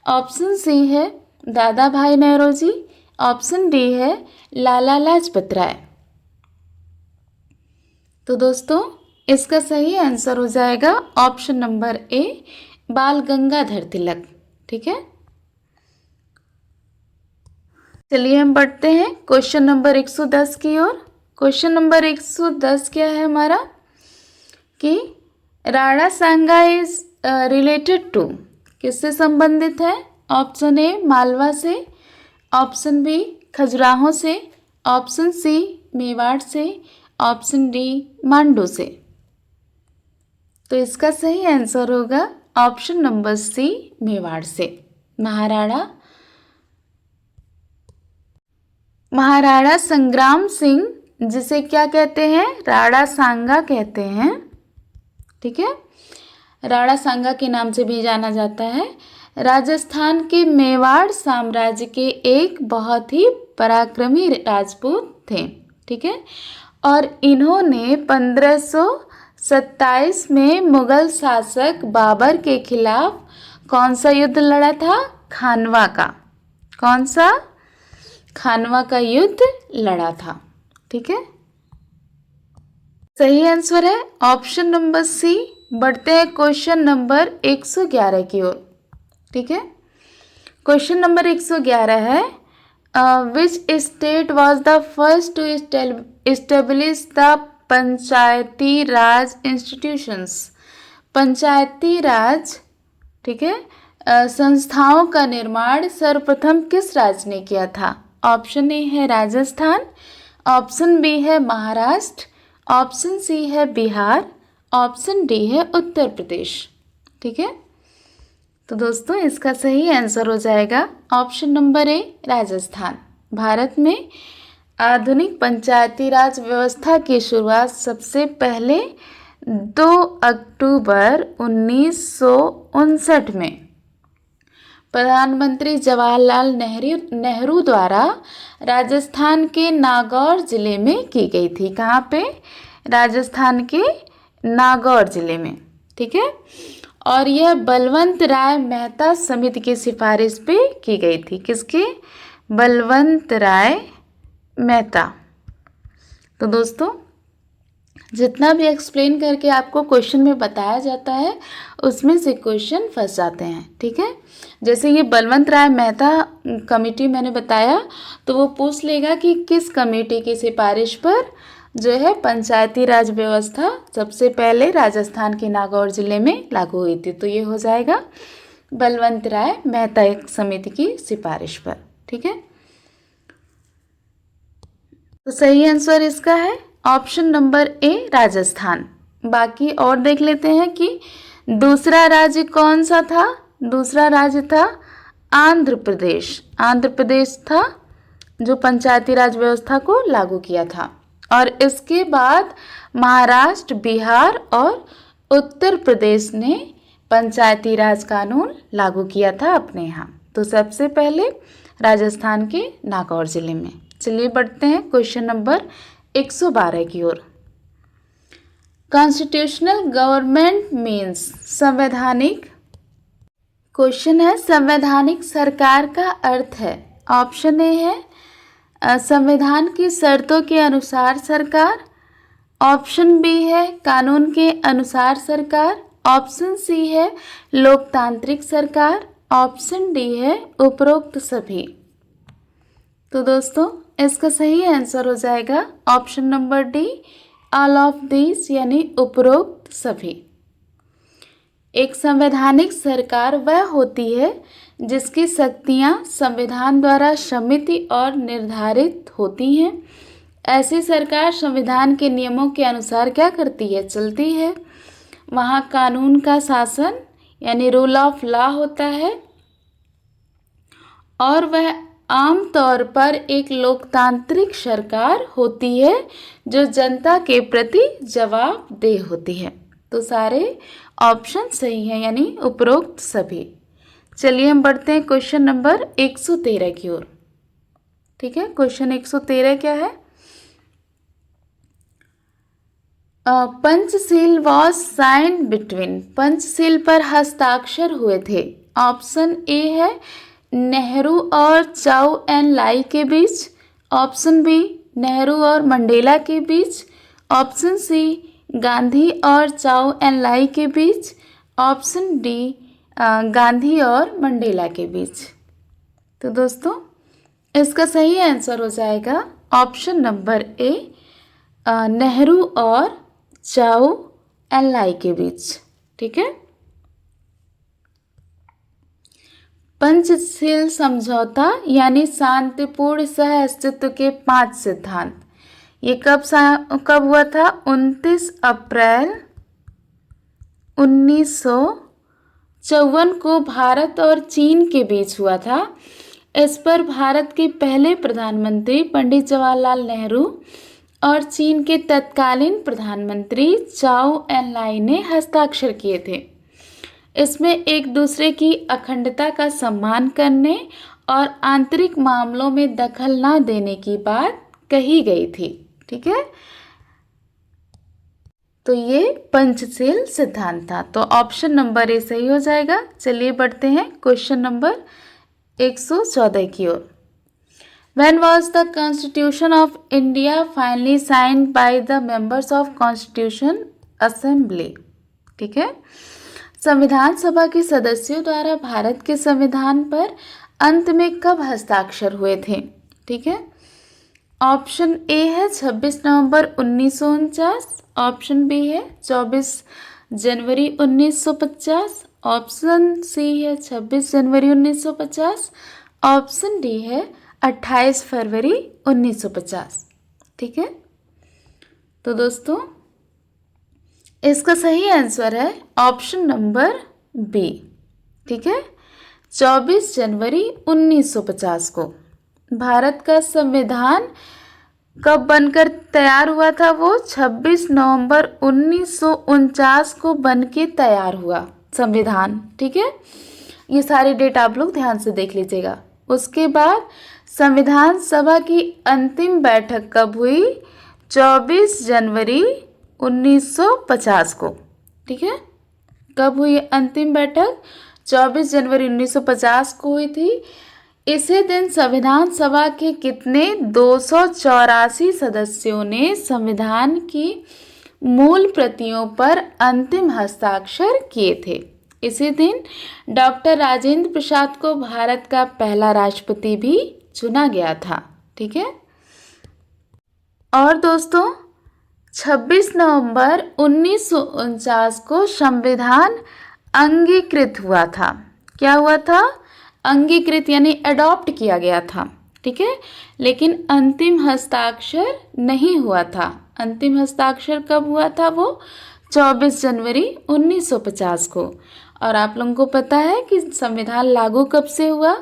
ऑप्शन सी है दादा भाई नौरोजी, ऑप्शन डी है लाला लाजपत राय। तो दोस्तों इसका सही आंसर हो जाएगा ऑप्शन नंबर ए बाल गंगाधर तिलक। ठीक है, चलिए हम बढ़ते हैं क्वेश्चन नंबर 110 की ओर। क्वेश्चन नंबर 110 क्या है हमारा कि राणा सांगा इज रिलेटेड टू, किससे संबंधित है? ऑप्शन ए मालवा से, ऑप्शन बी खजुराहो से, ऑप्शन सी मेवाड़ से, ऑप्शन डी मांडू से। तो इसका सही आंसर होगा ऑप्शन नंबर सी मेवाड़ से। महाराणा संग्राम सिंह, जिसे क्या कहते हैं? राणा सांगा कहते हैं। ठीक है, राणा सांगा के नाम से भी जाना जाता है। राजस्थान के मेवाड़ साम्राज्य के एक बहुत ही पराक्रमी राजपूत थे। ठीक है, और इन्होंने 1527 में मुगल शासक बाबर के खिलाफ कौन सा युद्ध लड़ा था? खानवा का। कौन सा? खानवा का युद्ध लड़ा था। ठीक है, सही आंसर है ऑप्शन नंबर सी। बढ़ते हैं क्वेश्चन नंबर 111 की ओर। ठीक है, क्वेश्चन नंबर 111 है, which state was the first to establish the Panchayati Raj institutions? Panchayati Raj, ठीक है, संस्थाओं का निर्माण सर्वप्रथम किस राज्य ने किया था? ऑप्शन ए है राजस्थान, ऑप्शन बी है महाराष्ट्र, ऑप्शन सी है बिहार, ऑप्शन डी है उत्तर प्रदेश। ठीक है, तो दोस्तों इसका सही आंसर हो जाएगा ऑप्शन नंबर ए राजस्थान। भारत में आधुनिक पंचायती राज व्यवस्था की शुरुआत सबसे पहले 2 अक्टूबर 1959 में प्रधानमंत्री जवाहरलाल नेहरू द्वारा राजस्थान के नागौर जिले में की गई थी। कहाँ पे? राजस्थान के नागौर जिले में। ठीक है, और यह बलवंत राय मेहता समिति की सिफारिश पे की गई थी। किसके? बलवंत राय मेहता। तो दोस्तों जितना भी एक्सप्लेन करके आपको क्वेश्चन में बताया जाता है उसमें से क्वेश्चन फंस जाते हैं। ठीक है, जैसे ये बलवंत राय मेहता कमेटी मैंने बताया, तो वो पूछ लेगा कि किस कमेटी की सिफारिश पर जो है पंचायती राज व्यवस्था सबसे पहले राजस्थान के नागौर जिले में लागू हुई थी। तो ये हो जाएगा बलवंत राय मेहता एक समिति की सिफारिश पर। ठीक है, तो सही आंसर इसका है ऑप्शन नंबर ए राजस्थान। बाकी और देख लेते हैं कि दूसरा राज्य कौन सा था? दूसरा राज्य था आंध्र प्रदेश। आंध्र प्रदेश था जो पंचायती राज व्यवस्था को लागू किया था। और इसके बाद महाराष्ट्र, बिहार और उत्तर प्रदेश ने पंचायती राज कानून लागू किया था अपने यहाँ। तो सबसे पहले राजस्थान के नागौर जिले में। चलिए बढ़ते हैं क्वेश्चन नंबर 112 की ओर। कॉन्स्टिट्यूशनल गवर्नमेंट मीन्स संवैधानिक, क्वेश्चन है संवैधानिक सरकार का अर्थ है। ऑप्शन ए है संविधान की शर्तों के अनुसार सरकार, ऑप्शन बी है कानून के अनुसार सरकार, ऑप्शन सी है लोकतांत्रिक सरकार, ऑप्शन डी है उपरोक्त सभी। तो दोस्तों इसका सही आंसर हो जाएगा option number D, all of this, यानी उपरोक्त सभी। एक संवैधानिक सरकार वह होती है जिसकी शक्तियां संविधान द्वारा समिति और निर्धारित होती हैं। ऐसी सरकार संविधान के नियमों के अनुसार क्या करती है? चलती है। वहाँ कानून का शासन यानी रूल ऑफ लॉ होता है और वह आमतौर पर एक लोकतांत्रिक सरकार होती है जो जनता के प्रति जवाबदेह होती है। तो सारे ऑप्शन सही हैं, यानी उपरोक्त सभी। चलिए हम बढ़ते हैं क्वेश्चन नंबर 113 की ओर। ठीक है, क्वेश्चन 113 क्या है? Panchsheel was signed between, Panchsheel पर हस्ताक्षर हुए थे। ऑप्शन ए है नेहरू और चाउ एन लाई के बीच, ऑप्शन बी नेहरू और मंडेला के बीच, ऑप्शन सी गांधी और चाउ एन लाई के बीच, ऑप्शन डी गांधी और मंडेला के बीच। तो दोस्तों इसका सही आंसर हो जाएगा ऑप्शन नंबर ए, नेहरू और चाउ एन लाई के बीच। ठीक है, पंचशील समझौता यानी शांतिपूर्ण सह अस्तित्व के 5 सिद्धांत, ये कब हुआ था? 29 अप्रैल 1954 को भारत और चीन के बीच हुआ था। इस पर भारत के पहले प्रधानमंत्री पंडित जवाहरलाल नेहरू और चीन के तत्कालीन प्रधानमंत्री चाउ एन लाई ने हस्ताक्षर किए थे। इसमें एक दूसरे की अखंडता का सम्मान करने और आंतरिक मामलों में दखल न देने की बात कही गई थी। ठीक है, तो ये पंचशील सिद्धांत था। तो ऑप्शन नंबर ए सही हो जाएगा। चलिए बढ़ते हैं क्वेश्चन नंबर 114 की ओर। When was the Constitution of India finally signed by the members of Constitution Assembly? ठीक है, संविधान सभा के सदस्यों द्वारा भारत के संविधान पर अंत में कब हस्ताक्षर हुए थे? ठीक है, ऑप्शन ए है 26 नवंबर 1949, ऑप्शन बी है 24 जनवरी 1950, ऑप्शन सी है 26 जनवरी 1950, ऑप्शन डी है 28 फरवरी 1950। ठीक है, तो दोस्तों इसका सही आंसर है ऑप्शन नंबर बी। ठीक है, 24 जनवरी 1950 को भारत का संविधान कब बनकर तैयार हुआ था? वो 26 नवंबर 1949 को बनके तैयार हुआ संविधान। ठीक है, ये सारी डेट आप लोग ध्यान से देख लीजिएगा। उसके बाद संविधान सभा की अंतिम बैठक कब हुई? 24 जनवरी 1950 को। ठीक है, कब हुई अंतिम बैठक? 24 जनवरी 1950 को हुई थी। इसी दिन संविधान सभा के कितने 284 सदस्यों ने संविधान की मूल प्रतियों पर अंतिम हस्ताक्षर किए थे। इसी दिन डॉक्टर राजेंद्र प्रसाद को भारत का पहला राष्ट्रपति भी चुना गया था। ठीक है, और दोस्तों 26 नवंबर 1949 को संविधान अंगीकृत हुआ था। क्या हुआ था? अंगीकृत यानी अडॉप्ट किया गया था। ठीक है, लेकिन अंतिम हस्ताक्षर नहीं हुआ था। अंतिम हस्ताक्षर कब हुआ था? वो 24 जनवरी 1950 को। और आप लोगों को पता है कि संविधान लागू कब से हुआ?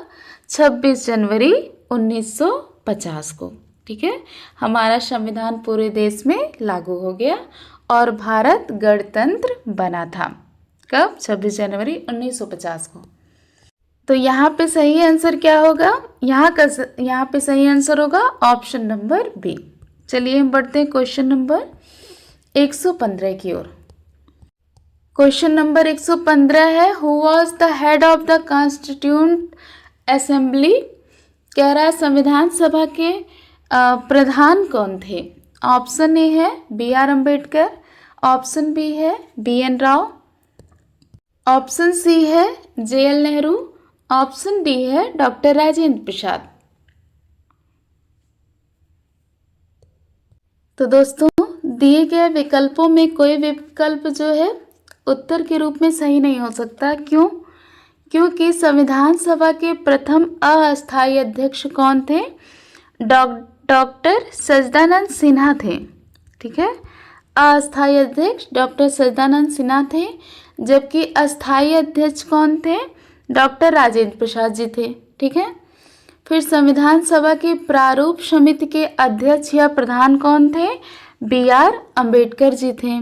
26 जनवरी 1950 को। ठीक है, हमारा संविधान पूरे देश में लागू हो गया और भारत गणतंत्र बना था। कब? 26 जनवरी 1950 को। तो यहाँ पे सही आंसर क्या होगा? यहाँ पे सही आंसर होगा ऑप्शन नंबर बी। चलिए हम बढ़ते हैं क्वेश्चन नंबर 115 की ओर। क्वेश्चन नंबर 115 है, who was the head of the constituent assembly? कह रहा है संविधान सभा के प्रधान कौन थे? ऑप्शन ए है B R Ambedkar, option B है B N Rao, option C है J L Nehru, option D है डॉक्टर राजेंद्र प्रसाद। तो दोस्तों दिए गए विकल्पों में कोई विकल्प जो है उत्तर के रूप में सही नहीं हो सकता। क्यों? क्योंकि संविधान सभा के प्रथम अस्थायी अध्यक्ष कौन थे? डॉक्टर सच्चिदानंद सिन्हा थे। ठीक है, अस्थायी अध्यक्ष डॉक्टर सच्चिदानंद सिन्हा थे, जबकि अस्थायी अध्यक्ष कौन थे? डॉक्टर राजेंद्र प्रसाद जी थे। ठीक है, फिर संविधान सभा की प्रारूप समिति के अध्यक्ष या प्रधान कौन थे? बी आर अम्बेडकर जी थे।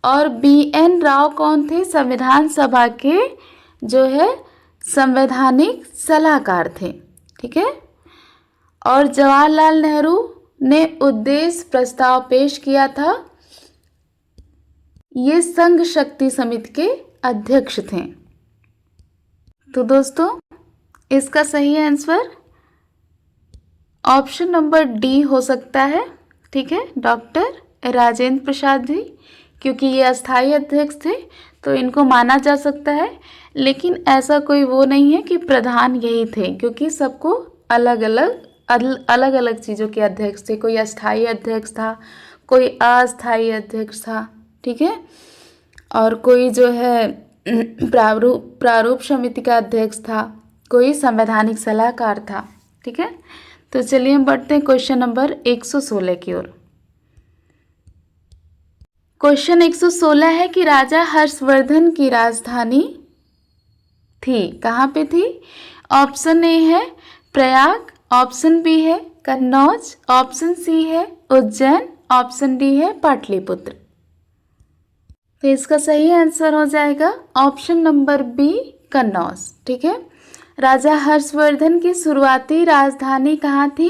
और बी एन राव कौन थे? संविधान सभा के जो है संवैधानिक सलाहकार थे। ठीक है, और जवाहरलाल नेहरू ने उद्देश्य प्रस्ताव पेश किया था। ये संघ शक्ति समिति के अध्यक्ष थे। तो दोस्तों इसका सही आंसर ऑप्शन नंबर डी हो सकता है। ठीक है, डॉक्टर राजेंद्र प्रसाद जी, क्योंकि ये अस्थायी अध्यक्ष थे तो इनको माना जा सकता है। लेकिन ऐसा कोई वो नहीं है कि प्रधान यही थे, क्योंकि सबको अलग अलग चीज़ों के अध्यक्ष थे। कोई अस्थायी अध्यक्ष था, कोई अस्थायी अध्यक्ष था। ठीक है, और कोई जो है प्रारूप समिति का अध्यक्ष था, कोई संवैधानिक सलाहकार था। ठीक है, तो चलिए हम बढ़ते हैं क्वेश्चन नंबर 116 की ओर। क्वेश्चन 116 है कि राजा हर्षवर्धन की राजधानी थी, कहाँ पे थी? ऑप्शन ए है प्रयाग, ऑप्शन बी है कन्नौज, ऑप्शन सी है उज्जैन, ऑप्शन डी है पाटलिपुत्र। तो इसका सही आंसर हो जाएगा ऑप्शन नंबर बी कन्नौज। ठीक है, राजा हर्षवर्धन की शुरुआती राजधानी कहाँ थी?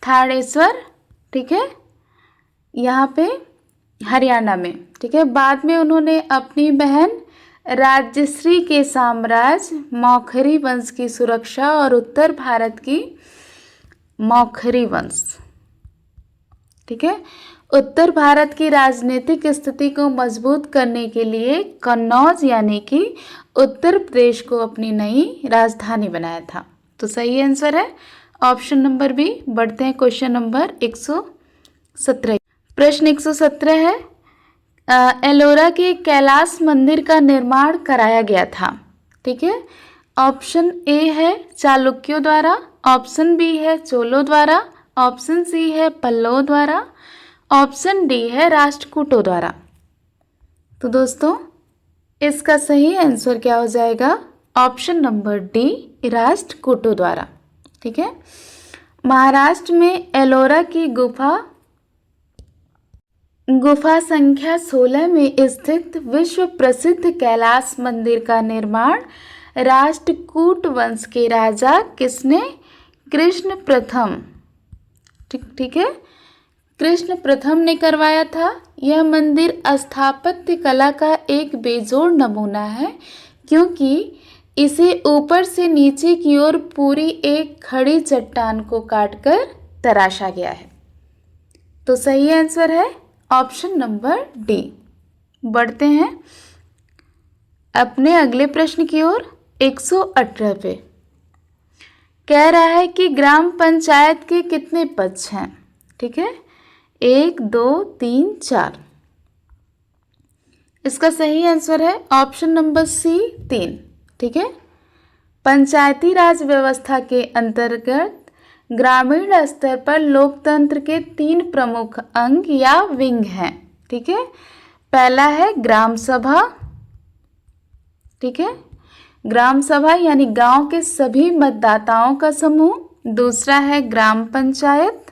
थानेश्वर। ठीक है, यहाँ पे हरियाणा में, ठीक है। बाद में उन्होंने अपनी बहन राजश्री के साम्राज्य मौखरी वंश की सुरक्षा और उत्तर भारत की मौखरी वंश, ठीक है, उत्तर भारत की राजनीतिक स्थिति को मजबूत करने के लिए कन्नौज यानी कि उत्तर प्रदेश को अपनी नई राजधानी बनाया था। तो सही आंसर है ऑप्शन नंबर बी। बढ़ते हैं क्वेश्चन नंबर 117। प्रश्न 117 है, एलोरा के कैलाश मंदिर का निर्माण कराया गया था, ठीक है। ऑप्शन ए है चालुक्यों द्वारा, ऑप्शन बी है चोलों द्वारा, ऑप्शन सी है पल्लवों द्वारा, ऑप्शन डी है राष्ट्रकूटों द्वारा। तो दोस्तों इसका सही आंसर क्या हो जाएगा? ऑप्शन नंबर डी, राष्ट्रकूटों द्वारा, ठीक है। महाराष्ट्र में एलोरा की गुफा संख्या 16 में स्थित विश्व प्रसिद्ध कैलाश मंदिर का निर्माण राष्ट्रकूट वंश के राजा किसने? कृष्ण प्रथम, ठीक है, कृष्ण प्रथम ने करवाया था। यह मंदिर स्थापत्य कला का एक बेजोड़ नमूना है क्योंकि इसे ऊपर से नीचे की ओर पूरी एक खड़ी चट्टान को काटकर तराशा गया है। तो सही आंसर है ऑप्शन नंबर डी। बढ़ते हैं अपने अगले प्रश्न की ओर। 118 पे कह रहा है कि ग्राम पंचायत के कितने पद हैं? ठीक है, 1 2 3 4। इसका सही आंसर है ऑप्शन नंबर सी 3, ठीक है। पंचायती राज व्यवस्था के अंतर्गत ग्रामीण स्तर पर लोकतंत्र के 3 प्रमुख अंग या विंग हैं, ठीक है। पहला है ग्राम सभा, ठीक है, ग्राम सभा यानी गांव के सभी मतदाताओं का समूह। दूसरा है ग्राम पंचायत,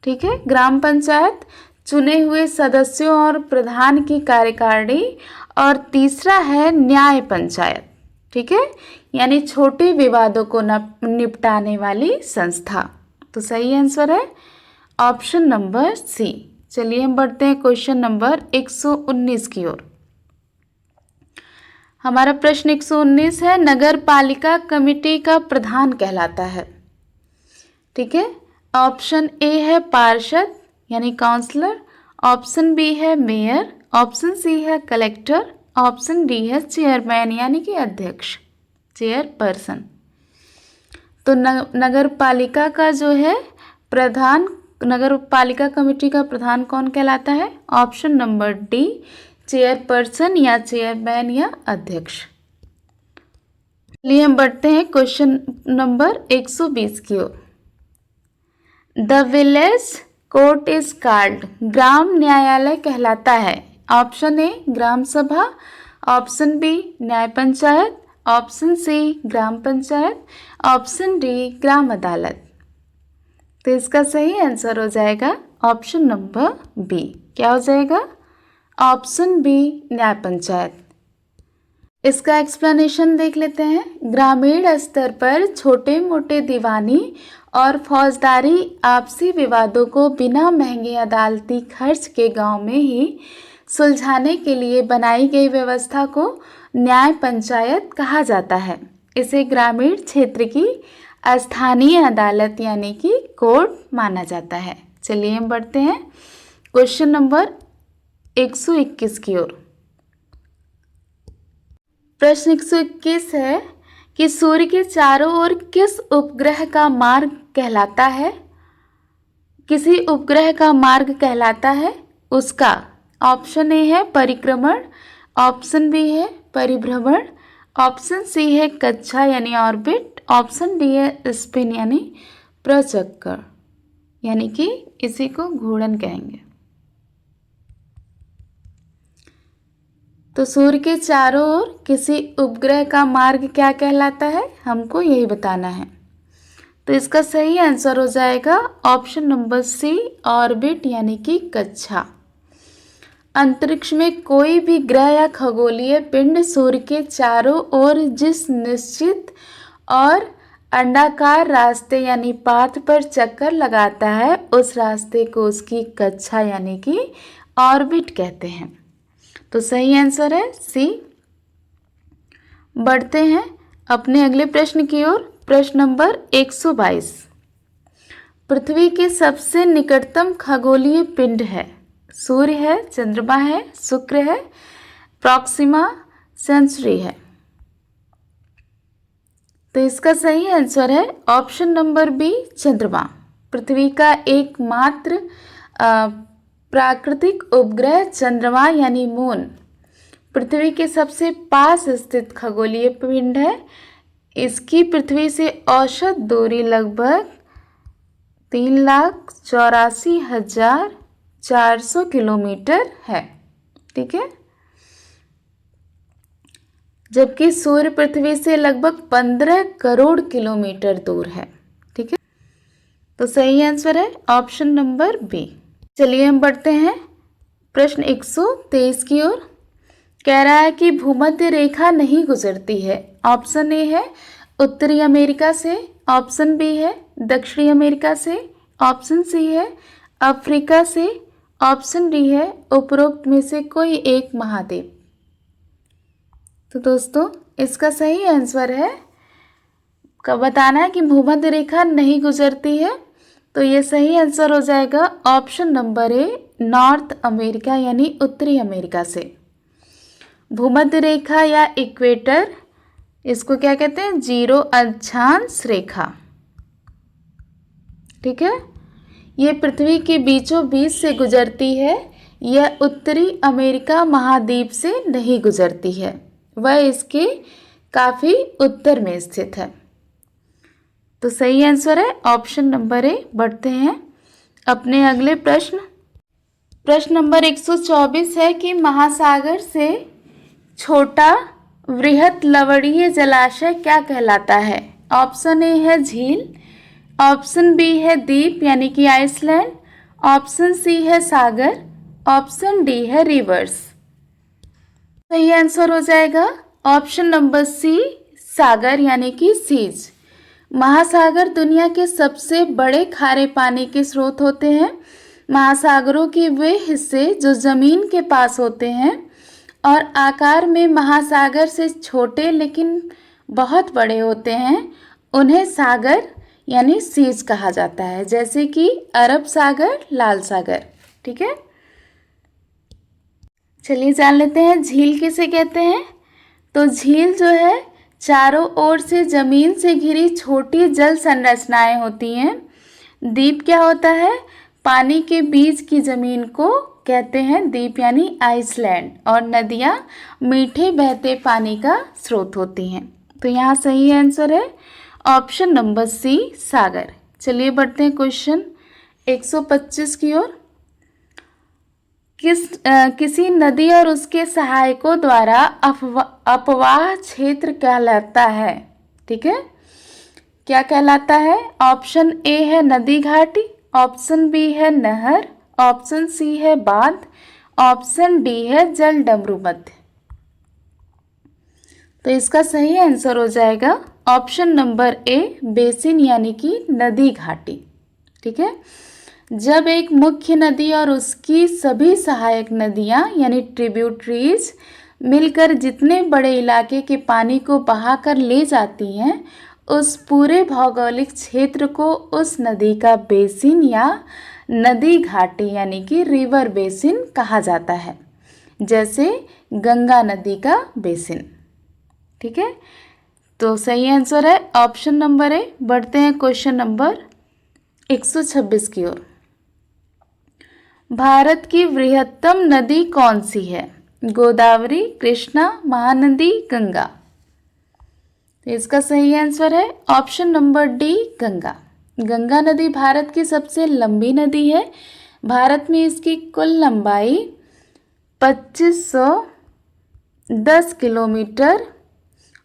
ठीक है, ग्राम पंचायत चुने हुए सदस्यों और प्रधान की कार्यकारिणी। और तीसरा है न्याय पंचायत, ठीक है, यानी छोटे विवादों को निपटाने वाली संस्था। तो सही आंसर है ऑप्शन नंबर सी। चलिए हम बढ़ते हैं क्वेश्चन नंबर 119 की ओर। हमारा प्रश्न 119 है, नगर पालिका कमेटी का प्रधान कहलाता है, ठीक है। ऑप्शन ए है पार्षद यानी काउंसलर, ऑप्शन बी है मेयर, ऑप्शन सी है कलेक्टर, ऑप्शन डी है चेयरमैन यानी कि अध्यक्ष, चेयरपर्सन। तो नगर पालिका का जो है प्रधान, नगर पालिका कमेटी का प्रधान कौन कहलाता है? ऑप्शन नंबर डी, चेयरपर्सन या चेयरमैन या अध्यक्ष। चलिए हम बढ़ते हैं क्वेश्चन नंबर 120 की ओर। The village court is called, ग्राम न्यायालय कहलाता है। ऑप्शन ए ग्राम सभा, ऑप्शन बी न्याय पंचायत, ऑप्शन सी ग्राम पंचायत, ऑप्शन डी ग्राम अदालत। तो इसका सही आंसर हो जाएगा ऑप्शन नंबर बी। क्या हो जाएगा? ऑप्शन बी न्याय पंचायत। इसका एक्सप्लेनेशन देख लेते हैं। ग्रामीण स्तर पर छोटे मोटे दीवानी और फौजदारी आपसी विवादों को बिना महंगे अदालती खर्च के गांव में ही सुलझाने के लिए बनाई गई व्यवस्था को न्याय पंचायत कहा जाता है। इसे ग्रामीण क्षेत्र की स्थानीय अदालत यानी कि कोर्ट माना जाता है। चलिए हम बढ़ते हैं क्वेश्चन नंबर 121 की ओर। प्रश्न 121 है कि सूर्य के चारों ओर किस उपग्रह का मार्ग कहलाता है? किसी उपग्रह का मार्ग कहलाता है उसका। ऑप्शन ए है परिक्रमण, ऑप्शन बी है परिभ्रमण, ऑप्शन सी है कक्षा यानी ऑर्बिट, ऑप्शन डी है स्पिन यानी प्रचक्कर, यानी कि इसी को घूर्णन कहेंगे। तो सूर्य के चारों ओर किसी उपग्रह का मार्ग क्या कहलाता है, हमको यही बताना है। तो इसका सही आंसर हो जाएगा ऑप्शन नंबर सी, ऑर्बिट यानी कि कक्षा। अंतरिक्ष में कोई भी ग्रह या खगोलीय पिंड सूर्य के चारों ओर जिस निश्चित और अंडाकार रास्ते यानी पाथ पर चक्कर लगाता है, उस रास्ते को उसकी कक्षा यानी कि ऑर्बिट कहते हैं। तो सही आंसर है सी। बढ़ते हैं अपने अगले प्रश्न की ओर। प्रश्न नंबर 122। पृथ्वी के सबसे निकटतम खगोलीय पिंड है? सूर्य है, चंद्रमा है, शुक्र है, प्रॉक्सिमा सेंचुरी है। तो इसका सही आंसर है ऑप्शन नंबर बी, चंद्रमा। पृथ्वी का एकमात्र प्राकृतिक उपग्रह चंद्रमा यानी मून पृथ्वी के सबसे पास स्थित खगोलीय पिंड है। इसकी पृथ्वी से औसत दूरी लगभग 3,84,400 किलोमीटर है। ठीक है, जबकि सूर्य पृथ्वी से लगभग 15 करोड़ किलोमीटर दूर है। ठीक है, तो सही आंसर है ऑप्शन नंबर बी। चलिए हम बढ़ते हैं प्रश्न 123 की ओर। कह रहा है कि भूमध्य रेखा नहीं गुजरती है। ऑप्शन ए है उत्तरी अमेरिका से, ऑप्शन बी है दक्षिणी अमेरिका से, ऑप्शन सी है अफ्रीका से, ऑप्शन डी है उपरोक्त में से कोई एक महाद्वीप। तो दोस्तों इसका सही आंसर है, कब बताना है कि भूमध्य रेखा नहीं गुजरती है। तो ये सही आंसर हो जाएगा ऑप्शन नंबर ए, नॉर्थ अमेरिका यानी उत्तरी अमेरिका से। भूमध्य रेखा या इक्वेटर, इसको क्या कहते हैं? जीरो अक्षांश रेखा। ठीक है, ये पृथ्वी के बीचों बीच से गुजरती है। यह उत्तरी अमेरिका महाद्वीप से नहीं गुजरती है, वह इसके काफ़ी उत्तर में स्थित है। तो सही आंसर है ऑप्शन नंबर ए। बढ़ते हैं अपने अगले प्रश्न। प्रश्न नंबर 124 है कि महासागर से छोटा वृहत लवणीय जलाशय क्या कहलाता है? ऑप्शन ए है झील, ऑप्शन बी है द्वीप यानी कि आइसलैंड, ऑप्शन सी है सागर, ऑप्शन डी है रिवर्स। सही आंसर हो जाएगा ऑप्शन नंबर सी, सागर यानी कि सीज। महासागर दुनिया के सबसे बड़े खारे पानी के स्रोत होते हैं। महासागरों के वे हिस्से जो जमीन के पास होते हैं और आकार में महासागर से छोटे लेकिन बहुत बड़े होते हैं, उन्हें सागर यानी सीज कहा जाता है, जैसे कि अरब सागर, लाल सागर। ठीक है, चलिए जान लेते हैं झील किसे कहते हैं। तो झील जो है चारों ओर से जमीन से घिरी छोटी जल संरचनाएं होती हैं। द्वीप क्या होता है? पानी के बीच की जमीन को कहते हैं द्वीप यानी आइसलैंड। और नदियाँ मीठे बहते पानी का स्रोत होती हैं। तो यहाँ सही आंसर है ऑप्शन नंबर सी, सागर। चलिए बढ़ते हैं क्वेश्चन 125 की ओर। किसी नदी और उसके सहायकों द्वारा अपवाह क्षेत्र कहलाता है? ठीक है, क्या कहलाता है? ऑप्शन ए है नदी घाटी, ऑप्शन बी है नहर, ऑप्शन सी है बांध, ऑप्शन डी है जल डमरू मध्य। तो इसका सही आंसर हो जाएगा ऑप्शन नंबर ए, बेसिन यानी कि नदी घाटी। ठीक है, जब एक मुख्य नदी और उसकी सभी सहायक नदियाँ यानी ट्रिब्यूटरीज मिलकर जितने बड़े इलाके के पानी को बहाकर ले जाती हैं, उस पूरे भौगोलिक क्षेत्र को उस नदी का बेसिन या नदी घाटी यानी कि रिवर बेसिन कहा जाता है, जैसे गंगा नदी का बेसिन। ठीक है, तो सही आंसर है ऑप्शन नंबर ए। बढ़ते हैं क्वेश्चन नंबर 126 की ओर। भारत की वृहत्तम नदी कौन सी है? गोदावरी, कृष्णा, महानदी, गंगा। तो इसका सही आंसर है option number D, Ganga. Ganga नदी भारत की सबसे लंबी नदी है। भारत में इसकी कुल लंबाई 2510 किलोमीटर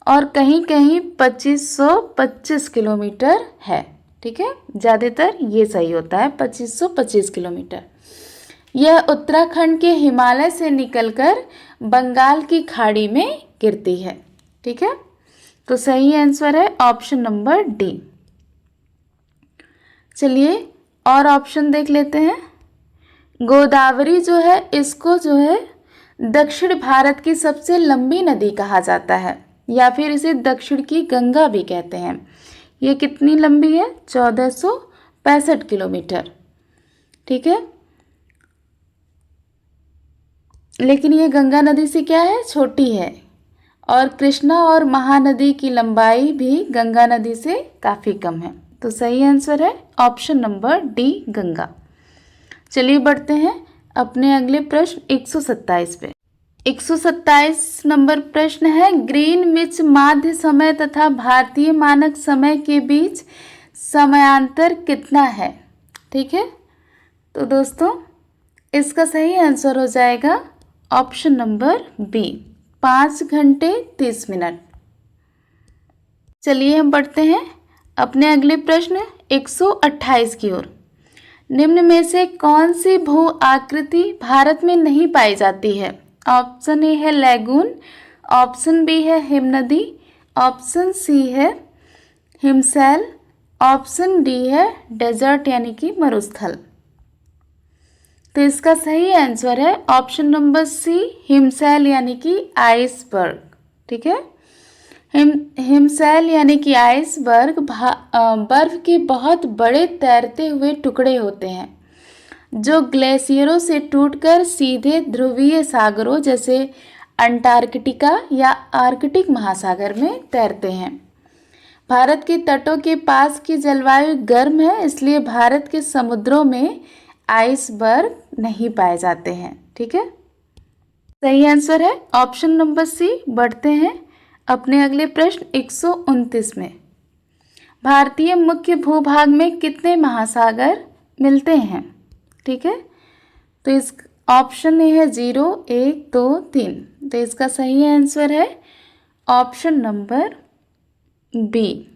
और कहीं कहीं 2525 किलोमीटर है। ठीक है, ज़्यादातर ये सही होता है 2525 किलोमीटर। यह उत्तराखंड के हिमालय से निकलकर बंगाल की खाड़ी में गिरती है। ठीक है, तो सही आंसर है ऑप्शन नंबर डी। चलिए और ऑप्शन देख लेते हैं। गोदावरी जो है, इसको जो है दक्षिण भारत की सबसे लंबी नदी कहा जाता है, या फिर इसे दक्षिण की गंगा भी कहते हैं। ये कितनी लंबी है? 1465 किलोमीटर। ठीक है, लेकिन ये गंगा नदी से क्या है? छोटी है। और कृष्णा और महानदी की लंबाई भी गंगा नदी से काफ़ी कम है। तो सही आंसर है ऑप्शन नंबर डी, गंगा। चलिए बढ़ते हैं अपने अगले प्रश्न 127 पे। 127 नंबर प्रश्न है, ग्रीनविच माध्य समय तथा भारतीय मानक समय के बीच समयांतर कितना है? ठीक है, तो दोस्तों इसका सही आंसर हो जाएगा ऑप्शन नंबर बी, 5 घंटे 30 मिनट। चलिए हम बढ़ते हैं अपने अगले प्रश्न 128 की ओर। निम्न में से कौन सी भू आकृति भारत में नहीं पाई जाती है? ऑप्शन ए है लैगून, ऑप्शन बी है हिमनदी, ऑप्शन सी है हिमशैल, ऑप्शन डी है डेजर्ट यानी कि मरुस्थल। तो इसका सही आंसर है ऑप्शन नंबर सी, हिमशैल यानी कि आइसबर्ग। ठीक है, हिमशैल यानी कि आइसबर्ग बर्फ के बहुत बड़े तैरते हुए टुकड़े होते हैं जो ग्लेशियरों से टूटकर सीधे ध्रुवीय सागरों जैसे अंटार्कटिका या आर्कटिक महासागर में तैरते हैं। भारत के तटों के पास की जलवायु गर्म है, इसलिए भारत के समुद्रों में आइसबर्ग नहीं पाए जाते हैं। ठीक है, सही आंसर है ऑप्शन नंबर सी। बढ़ते हैं अपने अगले प्रश्न 129 में। भारतीय मुख्य भूभाग में कितने महासागर मिलते हैं? ठीक है, तो इस ऑप्शन ए है 0, 1, 2, 3। तो इसका सही आंसर है ऑप्शन नंबर बी,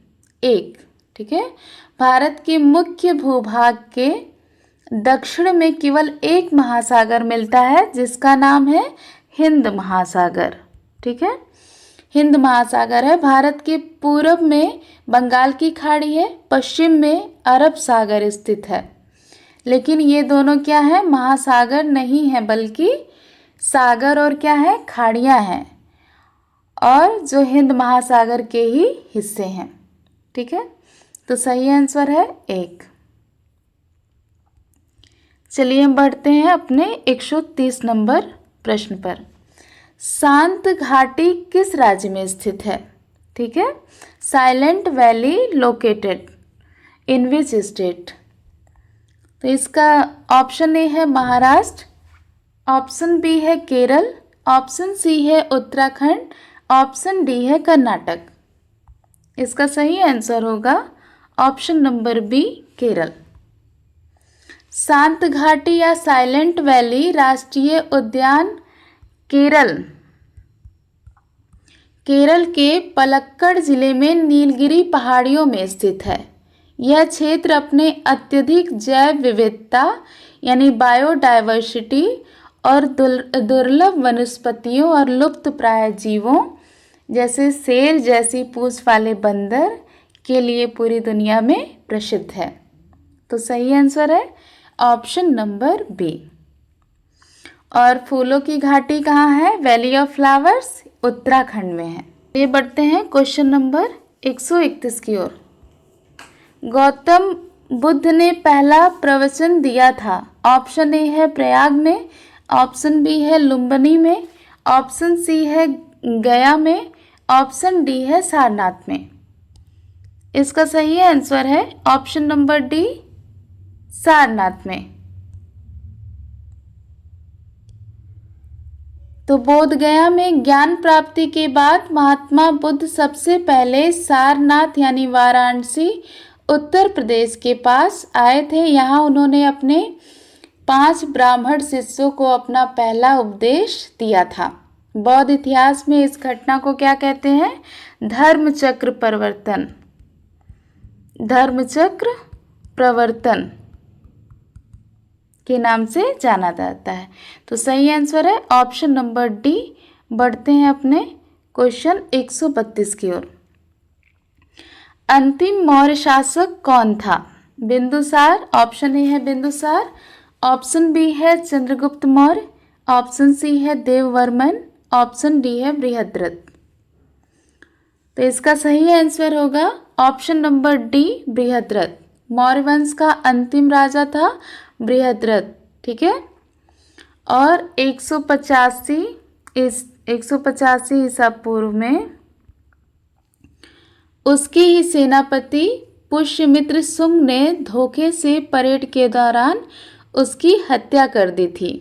1। ठीक है, भारत के मुख्य भूभाग के दक्षिण में केवल एक महासागर मिलता है जिसका नाम है हिंद महासागर। ठीक है, हिंद महासागर है। भारत के पूर्व में बंगाल की खाड़ी है, पश्चिम में अरब सागर स्थित है। लेकिन ये दोनों क्या है? महासागर नहीं है, बल्कि सागर और क्या है? खाड़ियाँ हैं, और जो हिंद महासागर के ही हिस्से हैं। ठीक है, तो सही आंसर है 1। चलिए हम बढ़ते हैं अपने 130 नंबर प्रश्न पर। शांत घाटी किस राज्य में स्थित है? ठीक है, silent valley located in which state? तो इसका ऑप्शन ए है महाराष्ट्र, ऑप्शन बी है केरल, ऑप्शन सी है उत्तराखंड, ऑप्शन डी है कर्नाटक। इसका सही आंसर होगा ऑप्शन नंबर बी, केरल। शांत घाटी या साइलेंट वैली राष्ट्रीय उद्यान केरल के पलक्कड़ जिले में नीलगिरी पहाड़ियों में स्थित है। यह क्षेत्र अपने अत्यधिक जैव विविधता यानी बायोडायवर्सिटी और दुर्लभ वनस्पतियों और लुप्तप्राय जीवों जैसे शेर जैसी पूंछ वाले बंदर के लिए पूरी दुनिया में प्रसिद्ध है। तो सही आंसर है ऑप्शन नंबर बी। और फूलों की घाटी कहाँ है? वैली ऑफ फ्लावर्स उत्तराखंड में है। ये बढ़ते हैं क्वेश्चन नंबर 131 की ओर। गौतम बुद्ध ने पहला प्रवचन दिया था। ऑप्शन ए है प्रयाग में, ऑप्शन बी है लुम्बिनी में, ऑप्शन सी है गया में, ऑप्शन डी है सारनाथ में। इसका सही आंसर है ऑप्शन नंबर डी, सारनाथ में। तो बोध गया में ज्ञान प्राप्ति के बाद महात्मा बुद्ध सबसे पहले सारनाथ यानी वाराणसी उत्तर प्रदेश के पास आए थे। यहाँ उन्होंने अपने 5 ब्राह्मण शिष्यों को अपना पहला उपदेश दिया था। बौद्ध इतिहास में इस घटना को क्या कहते हैं? धर्मचक्र प्रवर्तन। धर्मचक्र प्रवर्तन के नाम से जाना जाता है। तो सही आंसर है ऑप्शन नंबर डी। बढ़ते हैं अपने क्वेश्चन 132 की ओर। अंतिम मौर्य शासक कौन था? बिंदुसार, ऑप्शन ए है बिंदुसार, ऑप्शन बी है चंद्रगुप्त मौर्य, ऑप्शन सी है देववर्मन, ऑप्शन डी है बृहद्रथ। तो इसका सही आंसर होगा option number D, Brihadratha. Maurya वंश का अंतिम राजा था बृहद्रथ, ठीक है। और 185 ईसा पूर्व में उसके ही सेनापति पुष्यमित्र शुंग ने धोखे से परेड के दौरान उसकी हत्या कर दी थी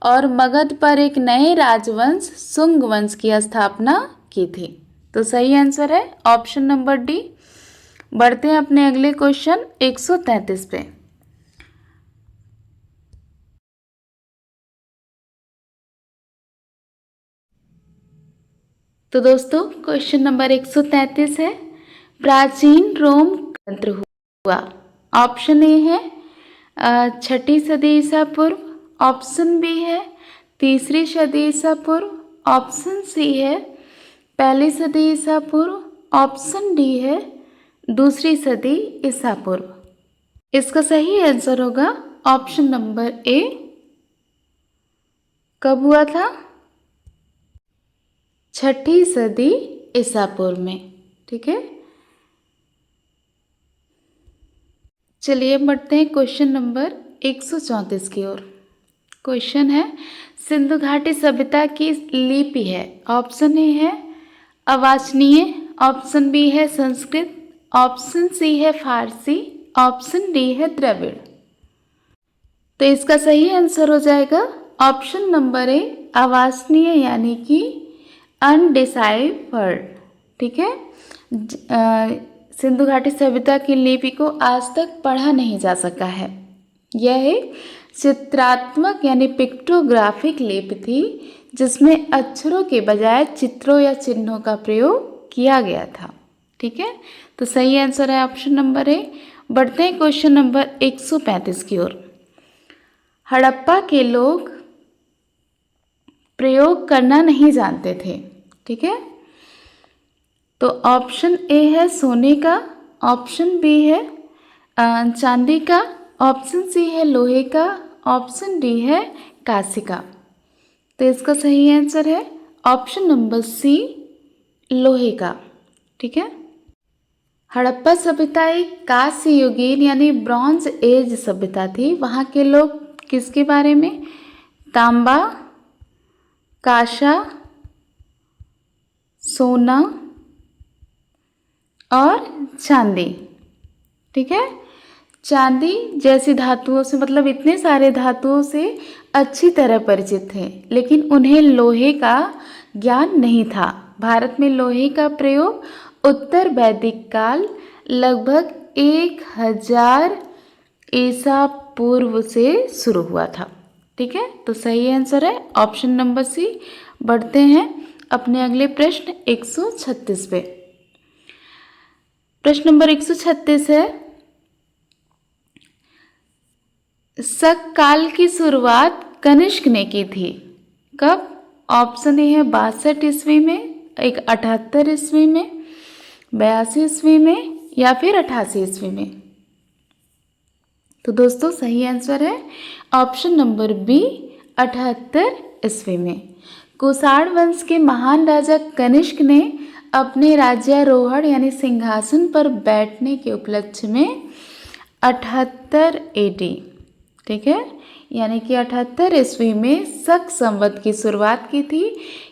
और मगध पर एक नए राजवंश शुंग वंश की स्थापना की थी। तो सही आंसर है ऑप्शन नंबर डी। बढ़ते हैं अपने अगले क्वेश्चन 133 पे। तो दोस्तों क्वेश्चन नंबर 133 है, प्राचीन रोम तंत्र हुआ। ऑप्शन ए है 6ठी सदी ईसा पूर्व, ऑप्शन बी है 3री सदी ईसा पूर्व, ऑप्शन सी है 1ली सदी ईसा पूर्व, ऑप्शन डी है 2री सदी ईसा पूर्व। इसका सही आंसर होगा ऑप्शन नंबर ए। कब हुआ था? 6ठी सदी ईसा पूर्व में, ठीक है। चलिए बढ़ते हैं क्वेश्चन नंबर 134 की ओर। क्वेश्चन है, सिंधु घाटी सभ्यता की लिपि है। ऑप्शन ए है अवाचनीय, ऑप्शन बी है संस्कृत, ऑप्शन सी है फारसी, ऑप्शन डी है द्रविड़। तो इसका सही आंसर हो जाएगा ऑप्शन नंबर ए, अवाचनीय यानी कि अनडिसाइफर्ड, ठीक है। सिंधु घाटी सभ्यता की लिपि को आज तक पढ़ा नहीं जा सका है। यह एक चित्रात्मक यानी पिक्टोग्राफिक लिपि थी जिसमें अक्षरों के बजाय चित्रों या चिन्हों का प्रयोग किया गया था, ठीक है। तो सही आंसर है ऑप्शन नंबर ए। बढ़ते हैं क्वेश्चन नंबर 135 की ओर। हड़प्पा के लोग प्रयोग करना नहीं जानते थे, ठीक है। तो ऑप्शन ए है सोने का, ऑप्शन बी है चांदी का, ऑप्शन सी है लोहे का, ऑप्शन डी है कांस्य का। तो इसका सही आंसर है ऑप्शन नंबर सी, लोहे का, ठीक है। हड़प्पा सभ्यता एक कांस्य युगीन यानी ब्रॉन्ज एज सभ्यता थी। वहाँ के लोग किसके बारे में? तांबा, कांसा, सोना और चांदी, ठीक है। चांदी जैसी धातुओं से, मतलब इतने सारे धातुओं से अच्छी तरह परिचित थे, लेकिन उन्हें लोहे का ज्ञान नहीं था। भारत में लोहे का प्रयोग उत्तर वैदिक काल लगभग 1000 ईसा पूर्व से शुरू हुआ था, ठीक है। तो सही आंसर है ऑप्शन नंबर सी। बढ़ते हैं अपने अगले प्रश्न 136 पे। प्रश्न नंबर 136 है, शक काल की शुरुआत कनिष्क ने की थी। कब? ऑप्शन ए है 62 ईस्वी में, 78 ईस्वी में, 82 ईस्वी में या फिर 88 ईस्वी में। तो दोस्तों सही आंसर है ऑप्शन नंबर बी, 78 ईस्वी में। कुषाण वंश के महान राजा कनिष्क ने अपने राज्यारोहण यानी सिंहासन पर बैठने के उपलक्ष्य में 78 एडी, ठीक है, यानी कि 78 ईस्वी में शक संवत की शुरुआत की थी।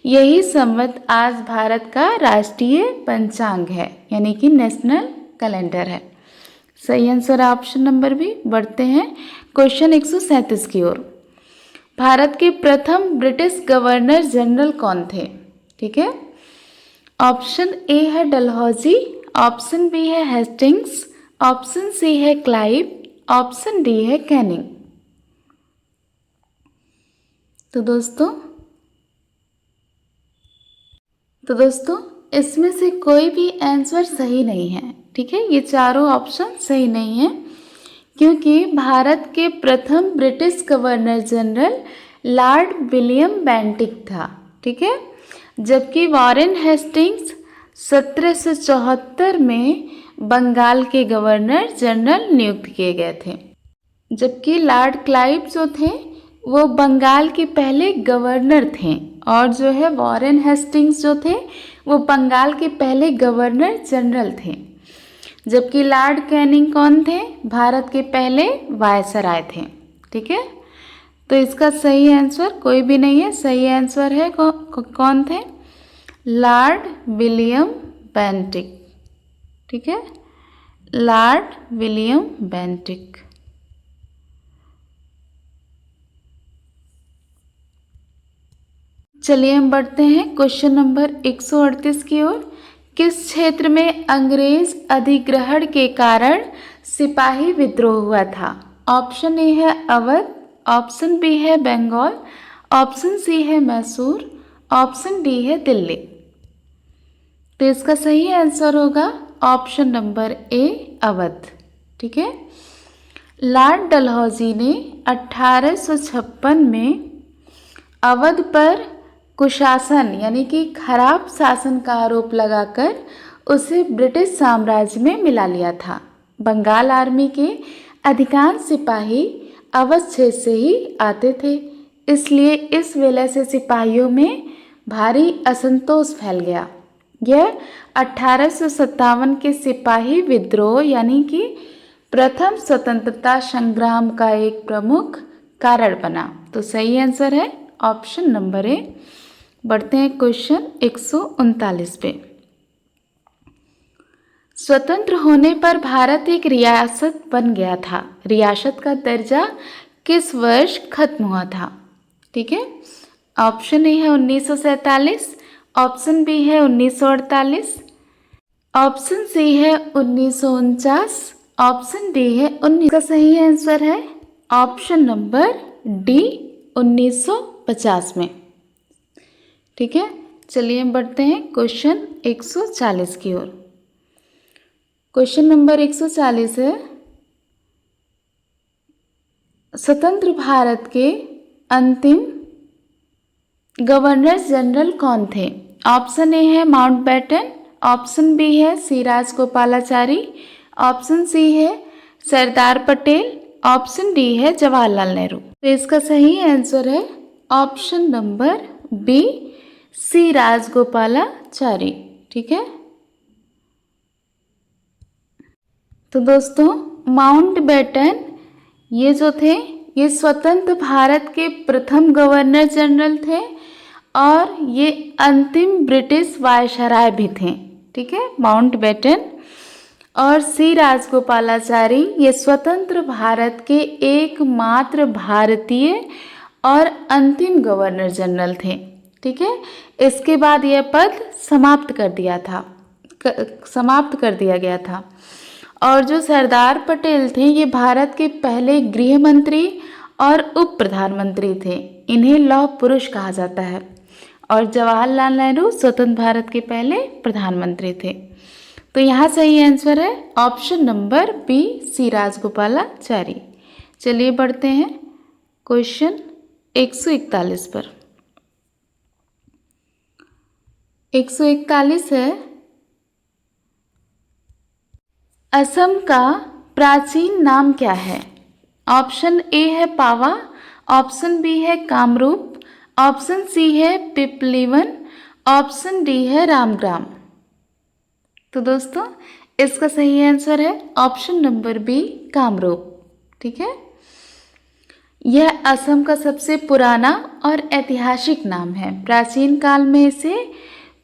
यही संवत आज भारत का राष्ट्रीय पंचांग है, यानी कि नेशनल कैलेंडर है। सही आंसर है ऑप्शन नंबर बी। बढ़ते हैं क्वेश्चन 137 की ओर। भारत के प्रथम ब्रिटिश गवर्नर जनरल कौन थे? ठीक है, ऑप्शन ए है डलहौजी, ऑप्शन बी है हेस्टिंग्स, ऑप्शन सी है क्लाइव, ऑप्शन डी है कैनिंग। तो दोस्तों इसमें से कोई भी आंसर सही नहीं है, ठीक है। ये चारों ऑप्शन सही नहीं है क्योंकि भारत के प्रथम British governor general Lord William Bentinck था, ठीक है। जबकि वॉरेन हेस्टिंग्स 1774 में बंगाल के गवर्नर जनरल नियुक्त किए गए थे। जबकि लॉर्ड क्लाइव जो थे वो बंगाल के पहले गवर्नर थे, और जो है वॉरेन हेस्टिंग्स जो थे वो बंगाल के पहले गवर्नर जनरल थे। जबकि लॉर्ड कैनिंग कौन थे? भारत के पहले वायसराय थे। ठीक है, तो इसका सही आंसर कोई भी नहीं है। सही आंसर है कौन थे? Lord William Bentinck. ठीक है, लॉर्ड विलियम बेंटिक। चलिए हम बढ़ते हैं क्वेश्चन नंबर 138 की ओर। किस क्षेत्र में अंग्रेज अधिग्रहण के कारण सिपाही विद्रोह हुआ था? ऑप्शन ए है अवध, ऑप्शन बी है बंगाल, ऑप्शन सी है मैसूर, ऑप्शन डी है दिल्ली। तो इसका सही आंसर होगा ऑप्शन नंबर ए अवध। ठीक है, लॉर्ड डलहौजी ने 1856 में अवध पर कुशासन यानी कि खराब शासन का आरोप लगाकर उसे ब्रिटिश साम्राज्य में मिला लिया था। बंगाल आर्मी के अधिकांश सिपाही अवध क्षेत्र से ही आते थे, इसलिए इस विलय से सिपाहियों में भारी असंतोष फैल गया। यह 1857 के सिपाही विद्रोह यानी कि प्रथम स्वतंत्रता संग्राम का एक प्रमुख कारण बना। तो सही आंसर है ऑप्शन नंबर ए। बढ़ते हैं क्वेश्चन 139 पे। स्वतंत्र होने पर भारत एक रियासत बन गया था। रियासत का दर्जा किस वर्ष खत्म हुआ था? ठीक है, ऑप्शन ए है 1947, ऑप्शन बी है 1948, ऑप्शन सी है 1949, ऑप्शन डी है 19। का सही आंसर है ऑप्शन नंबर डी 1950 में। ठीक है, चलिए हम बढ़ते हैं क्वेश्चन 140 की ओर। क्वेश्चन नंबर 140 है, स्वतंत्र भारत के अंतिम गवर्नर जनरल कौन थे? ऑप्शन ए है माउंटबेटन, ऑप्शन बी है सी राजगोपालाचारी, ऑप्शन सी है सरदार पटेल, ऑप्शन डी है जवाहरलाल नेहरू। तो इसका सही आंसर है option number B C Rajagopalachari. ठीक है, तो दोस्तों माउंटबेटन ये जो थे ये स्वतंत्र भारत के प्रथम गवर्नर जनरल थे और ये अंतिम ब्रिटिश वायसराय भी थे। ठीक है, माउंटबेटन और सी राजगोपालाचारी ये स्वतंत्र भारत के एकमात्र भारतीय और अंतिम गवर्नर जनरल थे। ठीक है, इसके बाद यह पद समाप्त कर दिया गया था। और जो सरदार पटेल थे ये भारत के पहले गृह मंत्री और उप प्रधानमंत्री थे। इन्हें लौह पुरुष कहा जाता है। और जवाहरलाल नेहरू स्वतंत्र भारत के पहले प्रधानमंत्री थे। तो यहाँ सही आंसर है option number B C Rajagopalachari. चलिए बढ़ते हैं क्वेश्चन 141 पर। 141 है, असम का प्राचीन नाम क्या है? ऑप्शन ए है पावा, ऑप्शन बी है कामरूप, ऑप्शन सी है पिपलीवन, ऑप्शन डी है रामग्राम। तो दोस्तों इसका सही आंसर है ऑप्शन नंबर बी कामरूप। ठीक है, यह असम का सबसे पुराना और ऐतिहासिक नाम है। प्राचीन काल में इसे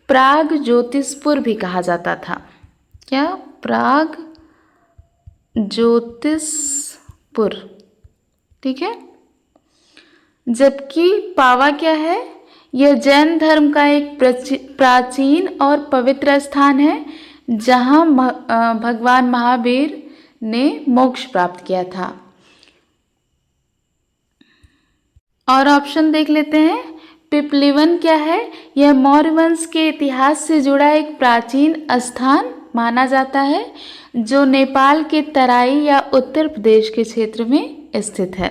प्राग ज्योतिषपुर भी कहा जाता था। क्या? प्राग ज्योतिषपुर। ठीक है, जबकि पावा क्या है? यह जैन धर्म का एक प्राचीन और पवित्र स्थान है जहाँ भगवान महावीर ने मोक्ष प्राप्त किया था। और ऑप्शन देख लेते हैं। पिपलीवन क्या है? यह मौर्य वंश के इतिहास से जुड़ा एक प्राचीन स्थान माना जाता है जो नेपाल के तराई या उत्तर प्रदेश के क्षेत्र में स्थित है।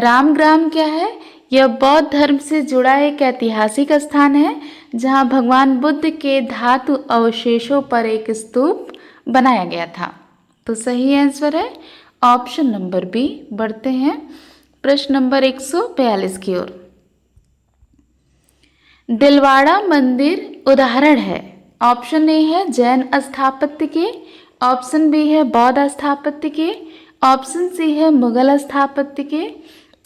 रामग्राम क्या है? यह बौद्ध धर्म से जुड़ा एक ऐतिहासिक स्थान है जहां भगवान बुद्ध के धातु अवशेषों पर एक स्तूप बनाया गया था। तो सही आंसर है ऑप्शन नंबर बी। बढ़ते हैं प्रश्न नंबर 142 की ओर। दिलवाड़ा मंदिर उदाहरण है। ऑप्शन ए है जैन स्थापत्य के, ऑप्शन बी है बौद्ध स्थापत्य के, ऑप्शन सी है मुगल स्थापत्य के,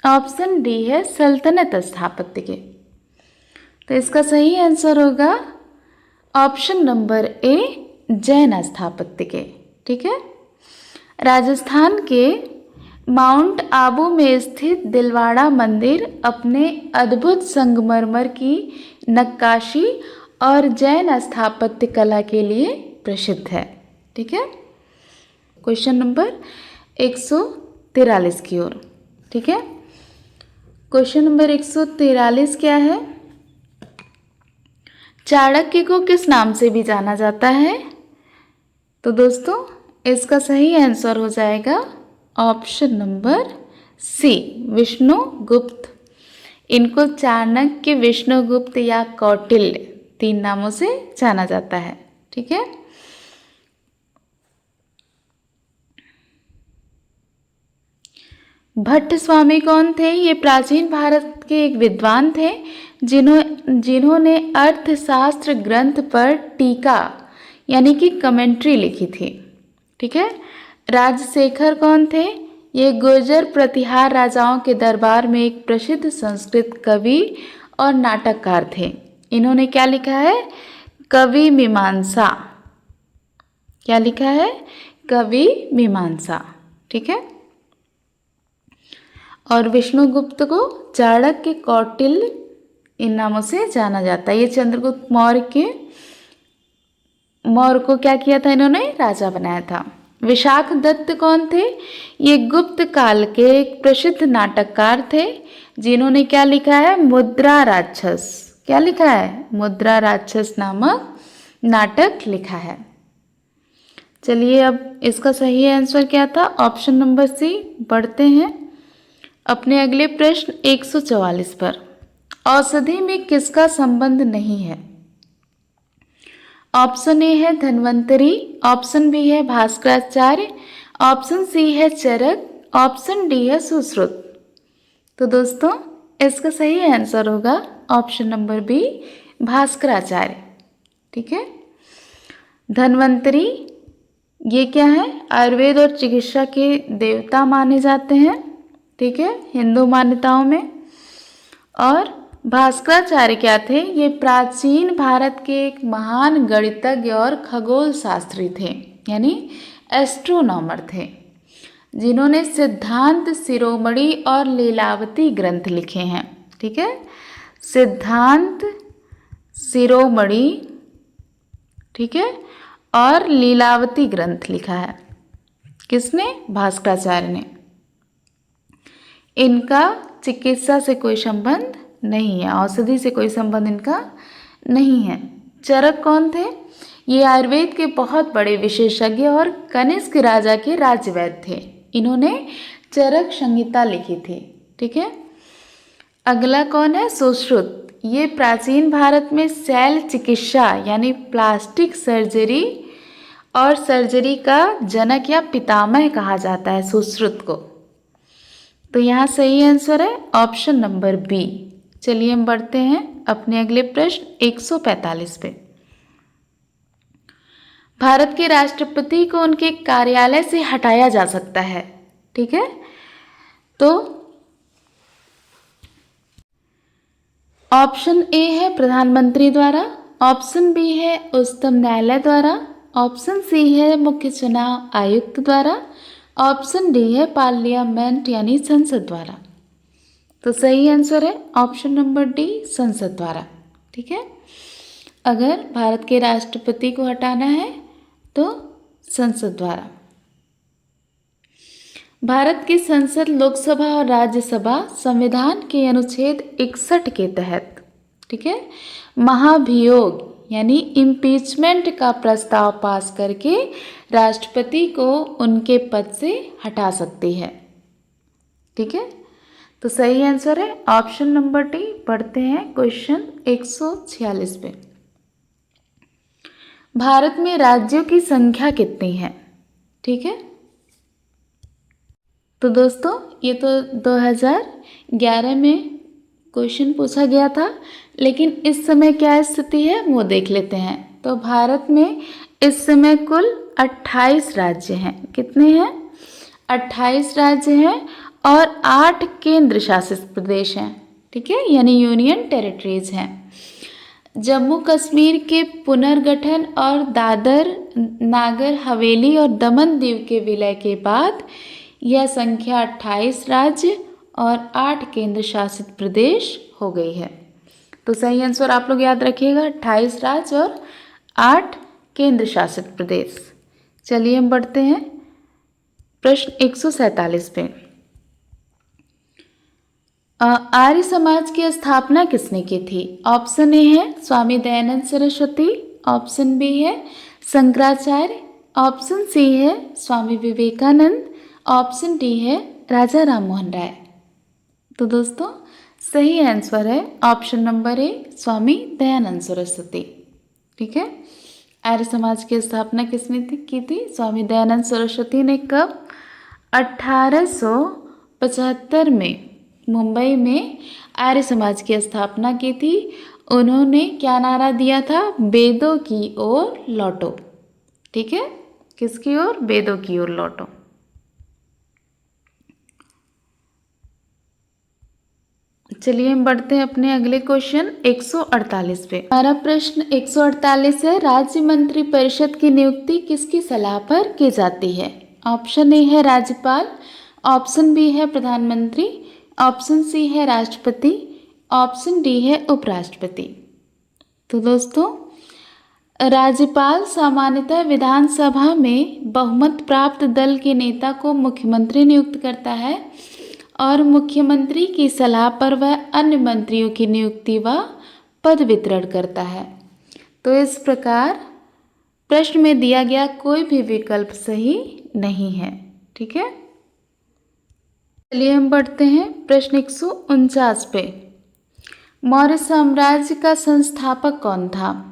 ऑप्शन डी है सल्तनत स्थापत्य के। तो इसका सही आंसर होगा ऑप्शन नंबर ए जैन स्थापत्य के। ठीक है। राजस्थान के माउंट आबू में स्थित दिलवाड़ा मंदिर अपने अद्भुत संगमरमर की नक्काशी और जैन स्थापत्य कला के लिए प्रसिद्ध है। ठीक है। क्वेश्चन नंबर 143 की ओर। ठीक है। क्वेश्चन नंबर 143 क्या है? चाणक्य को किस नाम से भी जाना जाता है? तो दोस्तों इसका सही आंसर हो जाएगा ऑप्शन नंबर सी विष्णुगुप्त। इनको चाणक्य, विष्णुगुप्त या कौटिल्य 3 नामों से जाना जाता है। ठीक है। भट्ट स्वामी कौन थे? ये प्राचीन भारत के एक विद्वान थे जिन्होंने अर्थशास्त्र ग्रंथ पर टीका यानी कि कमेंट्री लिखी थी। ठीक है। राजशेखर कौन थे? ये गुर्जर प्रतिहार राजाओं के दरबार में एक प्रसिद्ध संस्कृत कवि और नाटककार थे। इन्होंने क्या लिखा है? कवि मीमांसा। क्या लिखा है? कवि मीमांसा। ठीक है। और विष्णुगुप्त को चाणक्य, कौटिल्य इन नामों से जाना जाता है। ये चंद्रगुप्त मौर्य को क्या किया था? इन्होंने राजा बनाया था। विशाख दत्त कौन थे? ये गुप्त काल के एक प्रसिद्ध नाटककार थे जिन्होंने क्या लिखा है? मुद्रा राक्षस। क्या लिखा है? मुद्रा राक्षस नामक नाटक लिखा है। चलिए अब इसका सही आंसर क्या था? Option number C. बढ़ते हैं अपने अगले प्रश्न 144 पर। औषधि में किसका संबंध नहीं है? ऑप्शन ए है धन्वंतरी, ऑप्शन बी है भास्कराचार्य, ऑप्शन सी है चरक, ऑप्शन डी है सुश्रुत। तो दोस्तों इसका सही आंसर होगा ऑप्शन नंबर बी भास्कराचार्य। ठीक है। धन्वंतरी ये क्या है? आयुर्वेद और चिकित्सा के देवता माने जाते हैं। ठीक है, हिंदू मान्यताओं में। और भास्कराचार्य क्या थे? ये प्राचीन भारत के एक महान गणितज्ञ और खगोल शास्त्री थे, यानी एस्ट्रोनॉमर थे, जिन्होंने सिद्धांत शिरोमणि और लीलावती ग्रंथ लिखे हैं। ठीक है। सिद्धांत शिरोमणि, ठीक है, और लीलावती ग्रंथ लिखा है। किसने? भास्कराचार्य ने। इनका चिकित्सा से कोई संबंध नहीं है, औषधि से कोई संबंध इनका नहीं है। चरक कौन थे? ये आयुर्वेद के बहुत बड़े विशेषज्ञ और कनिष्क राजा के राज्यवैद्य थे। इन्होंने चरक संहिता लिखी थी। ठीक है। अगला कौन है? सुश्रुत। ये प्राचीन भारत में शैल चिकित्सा यानी प्लास्टिक सर्जरी और सर्जरी का जनक या पितामह कहा जाता है सुश्रुत को। तो यहाँ सही आंसर है ऑप्शन नंबर बी। चलिए हम बढ़ते हैं अपने अगले प्रश्न 145 पे। भारत के राष्ट्रपति को उनके कार्यालय से हटाया जा सकता है। ठीक है। तो ऑप्शन ए है प्रधानमंत्री द्वारा, ऑप्शन बी है उच्चतम न्यायालय द्वारा, ऑप्शन सी है मुख्य चुनाव आयुक्त द्वारा, ऑप्शन डी है पार्लियामेंट यानी संसद द्वारा। तो सही आंसर है ऑप्शन नंबर डी संसद द्वारा। ठीक है। अगर भारत के राष्ट्रपति को हटाना है तो संसद द्वारा। भारत की संसद, लोकसभा और राज्यसभा संविधान के अनुच्छेद 61 के तहत, ठीक है, महाभियोग यानी इम्पीचमेंट का प्रस्ताव पास करके राष्ट्रपति को उनके पद से हटा सकती है। ठीक है। तो सही आंसर है ऑप्शन नंबर डी। पढ़ते हैं क्वेश्चन 146 पे। भारत में राज्यों की संख्या कितनी है? ठीक है, तो दोस्तों ये तो 2011 में क्वेश्चन पूछा गया था, लेकिन इस समय क्या स्थिति है वो देख लेते हैं। तो भारत में इस समय कुल 28 राज्य हैं। कितने हैं? 28 राज्य हैं और 8 केंद्र शासित प्रदेश हैं। ठीक है, यानी यूनियन टेरिटरीज हैं। जम्मू कश्मीर के पुनर्गठन और दादर नागर हवेली और दमन दीव के विलय के बाद यह संख्या 28 राज्य और 8 केंद्र शासित प्रदेश हो गई है। तो सही आंसर आप लोग याद रखिएगा, 28 राज्य और 8 केंद्र शासित प्रदेश। चलिए हम बढ़ते हैं प्रश्न 147 पे। आर्य समाज की स्थापना किसने की थी? ऑप्शन ए है स्वामी दयानंद सरस्वती, ऑप्शन बी है शंकराचार्य, ऑप्शन सी है स्वामी विवेकानंद, ऑप्शन डी है राजा राममोहन राय। तो दोस्तों सही आंसर है ऑप्शन नंबर ए, स्वामी दयानंद सरस्वती। ठीक है, आर्य समाज की स्थापना किसने की थी? स्वामी दयानंद सरस्वती ने कब? 1875 में मुंबई में आर्य समाज की स्थापना की थी। उन्होंने क्या नारा दिया था? वेदों की ओर लौटो। ठीक है, किसकी ओर? वेदों की ओर लौटो। चलिए हम बढ़ते हैं अपने अगले क्वेश्चन 148 पे। हमारा प्रश्न 148 है, राज्य मंत्री परिषद की नियुक्ति किसकी सलाह पर की जाती है? ऑप्शन ए है राज्यपाल, ऑप्शन बी है प्रधानमंत्री, ऑप्शन सी है राष्ट्रपति, ऑप्शन डी है उपराष्ट्रपति। तो दोस्तों राज्यपाल सामान्यतः विधानसभा में बहुमत प्राप्त दल के नेता को मुख्यमंत्री नियुक्त करता है और मुख्यमंत्री की सलाह पर वह अन्य मंत्रियों की नियुक्ति व पद वितरण करता है। तो इस प्रकार प्रश्न में दिया गया कोई भी विकल्प सही नहीं है। ठीक है, चलिए हम बढ़ते हैं प्रश्न 149 पे। मौर्य साम्राज्य का संस्थापक कौन था?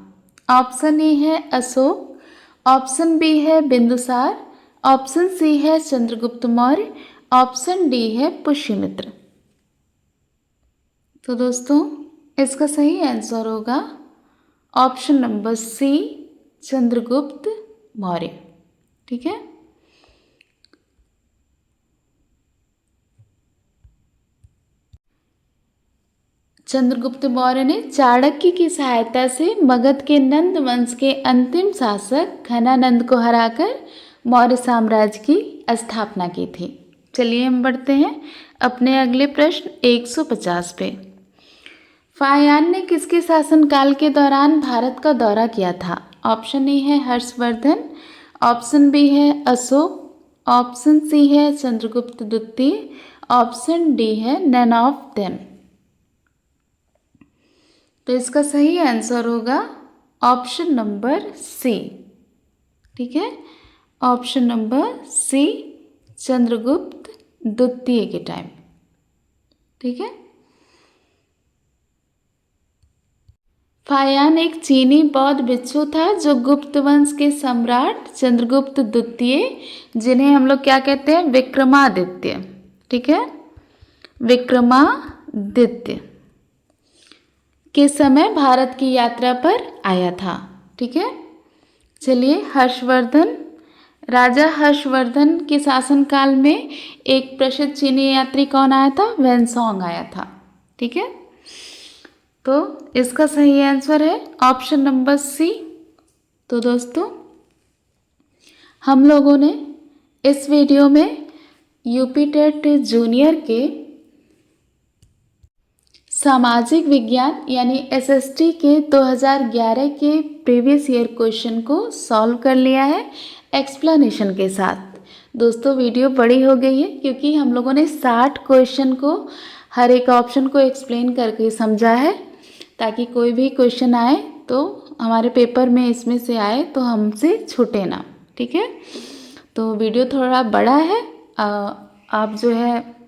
ऑप्शन ए है अशोक, ऑप्शन बी है बिंदुसार, ऑप्शन सी है चंद्रगुप्त मौर्य, ऑप्शन डी है पुष्यमित्र। तो दोस्तों इसका सही आंसर होगा option number C, Chandragupta Maurya. ठीक है, चंद्रगुप्त मौर्य ने चाणक्य की सहायता से मगध के नंद वंश के अंतिम शासक घनानंद को हराकर मौर्य साम्राज्य की स्थापना की थी। चलिए हम बढ़ते हैं अपने अगले प्रश्न 150 पे। फाहियान ने किसके शासनकाल के दौरान भारत का दौरा किया था? ऑप्शन ए है हर्षवर्धन, ऑप्शन बी है अशोक, ऑप्शन सी है चंद्रगुप्त द्वितीय, ऑप्शन डी है नन ऑफ देम। तो इसका सही आंसर होगा ऑप्शन नंबर सी। ठीक है, ऑप्शन नंबर सी, चंद्रगुप्त द्वितीय के टाइम। ठीक है, फाहियान एक चीनी बौद्ध भिक्षु था जो गुप्त वंश के सम्राट चंद्रगुप्त द्वितीय, जिन्हें हम लोग क्या कहते हैं? विक्रमादित्य। ठीक है, विक्रमादित्य के समय भारत की यात्रा पर आया था। ठीक है, चलिए हर्षवर्धन, राजा हर्षवर्धन के शासनकाल में एक प्रसिद्ध चीनी यात्री कौन आया था? वेनसोंग आया था। ठीक है, तो इसका सही आंसर है ऑप्शन नंबर सी। तो दोस्तों हम लोगों ने इस वीडियो में यूपी टेट जूनियर के सामाजिक विज्ञान यानी एसएसटी के 2011 के प्रीवियस ईयर क्वेश्चन को सॉल्व कर लिया है एक्सप्लेनेशन के साथ। दोस्तों वीडियो बड़ी हो गई है क्योंकि हम लोगों ने 60 क्वेश्चन को हर एक ऑप्शन को एक्सप्लेन करके समझा है, ताकि कोई भी क्वेश्चन आए तो हमारे पेपर में इसमें से आए तो हमसे छूटे ना। ठीक है, तो वीडियो थोड़ा बड़ा है, आप जो है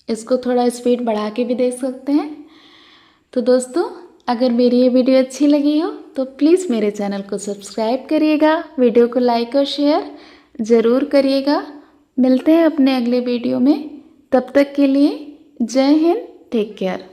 इसको थोड़ा स्पीड बढ़ा के भी देख सकते हैं। तो दोस्तों अगर मेरी ये वीडियो अच्छी लगी हो तो प्लीज़ मेरे चैनल को सब्सक्राइब करिएगा, वीडियो को लाइक और शेयर ज़रूर करिएगा। मिलते हैं अपने अगले वीडियो में, तब तक के लिए जय हिंद, टेक केयर।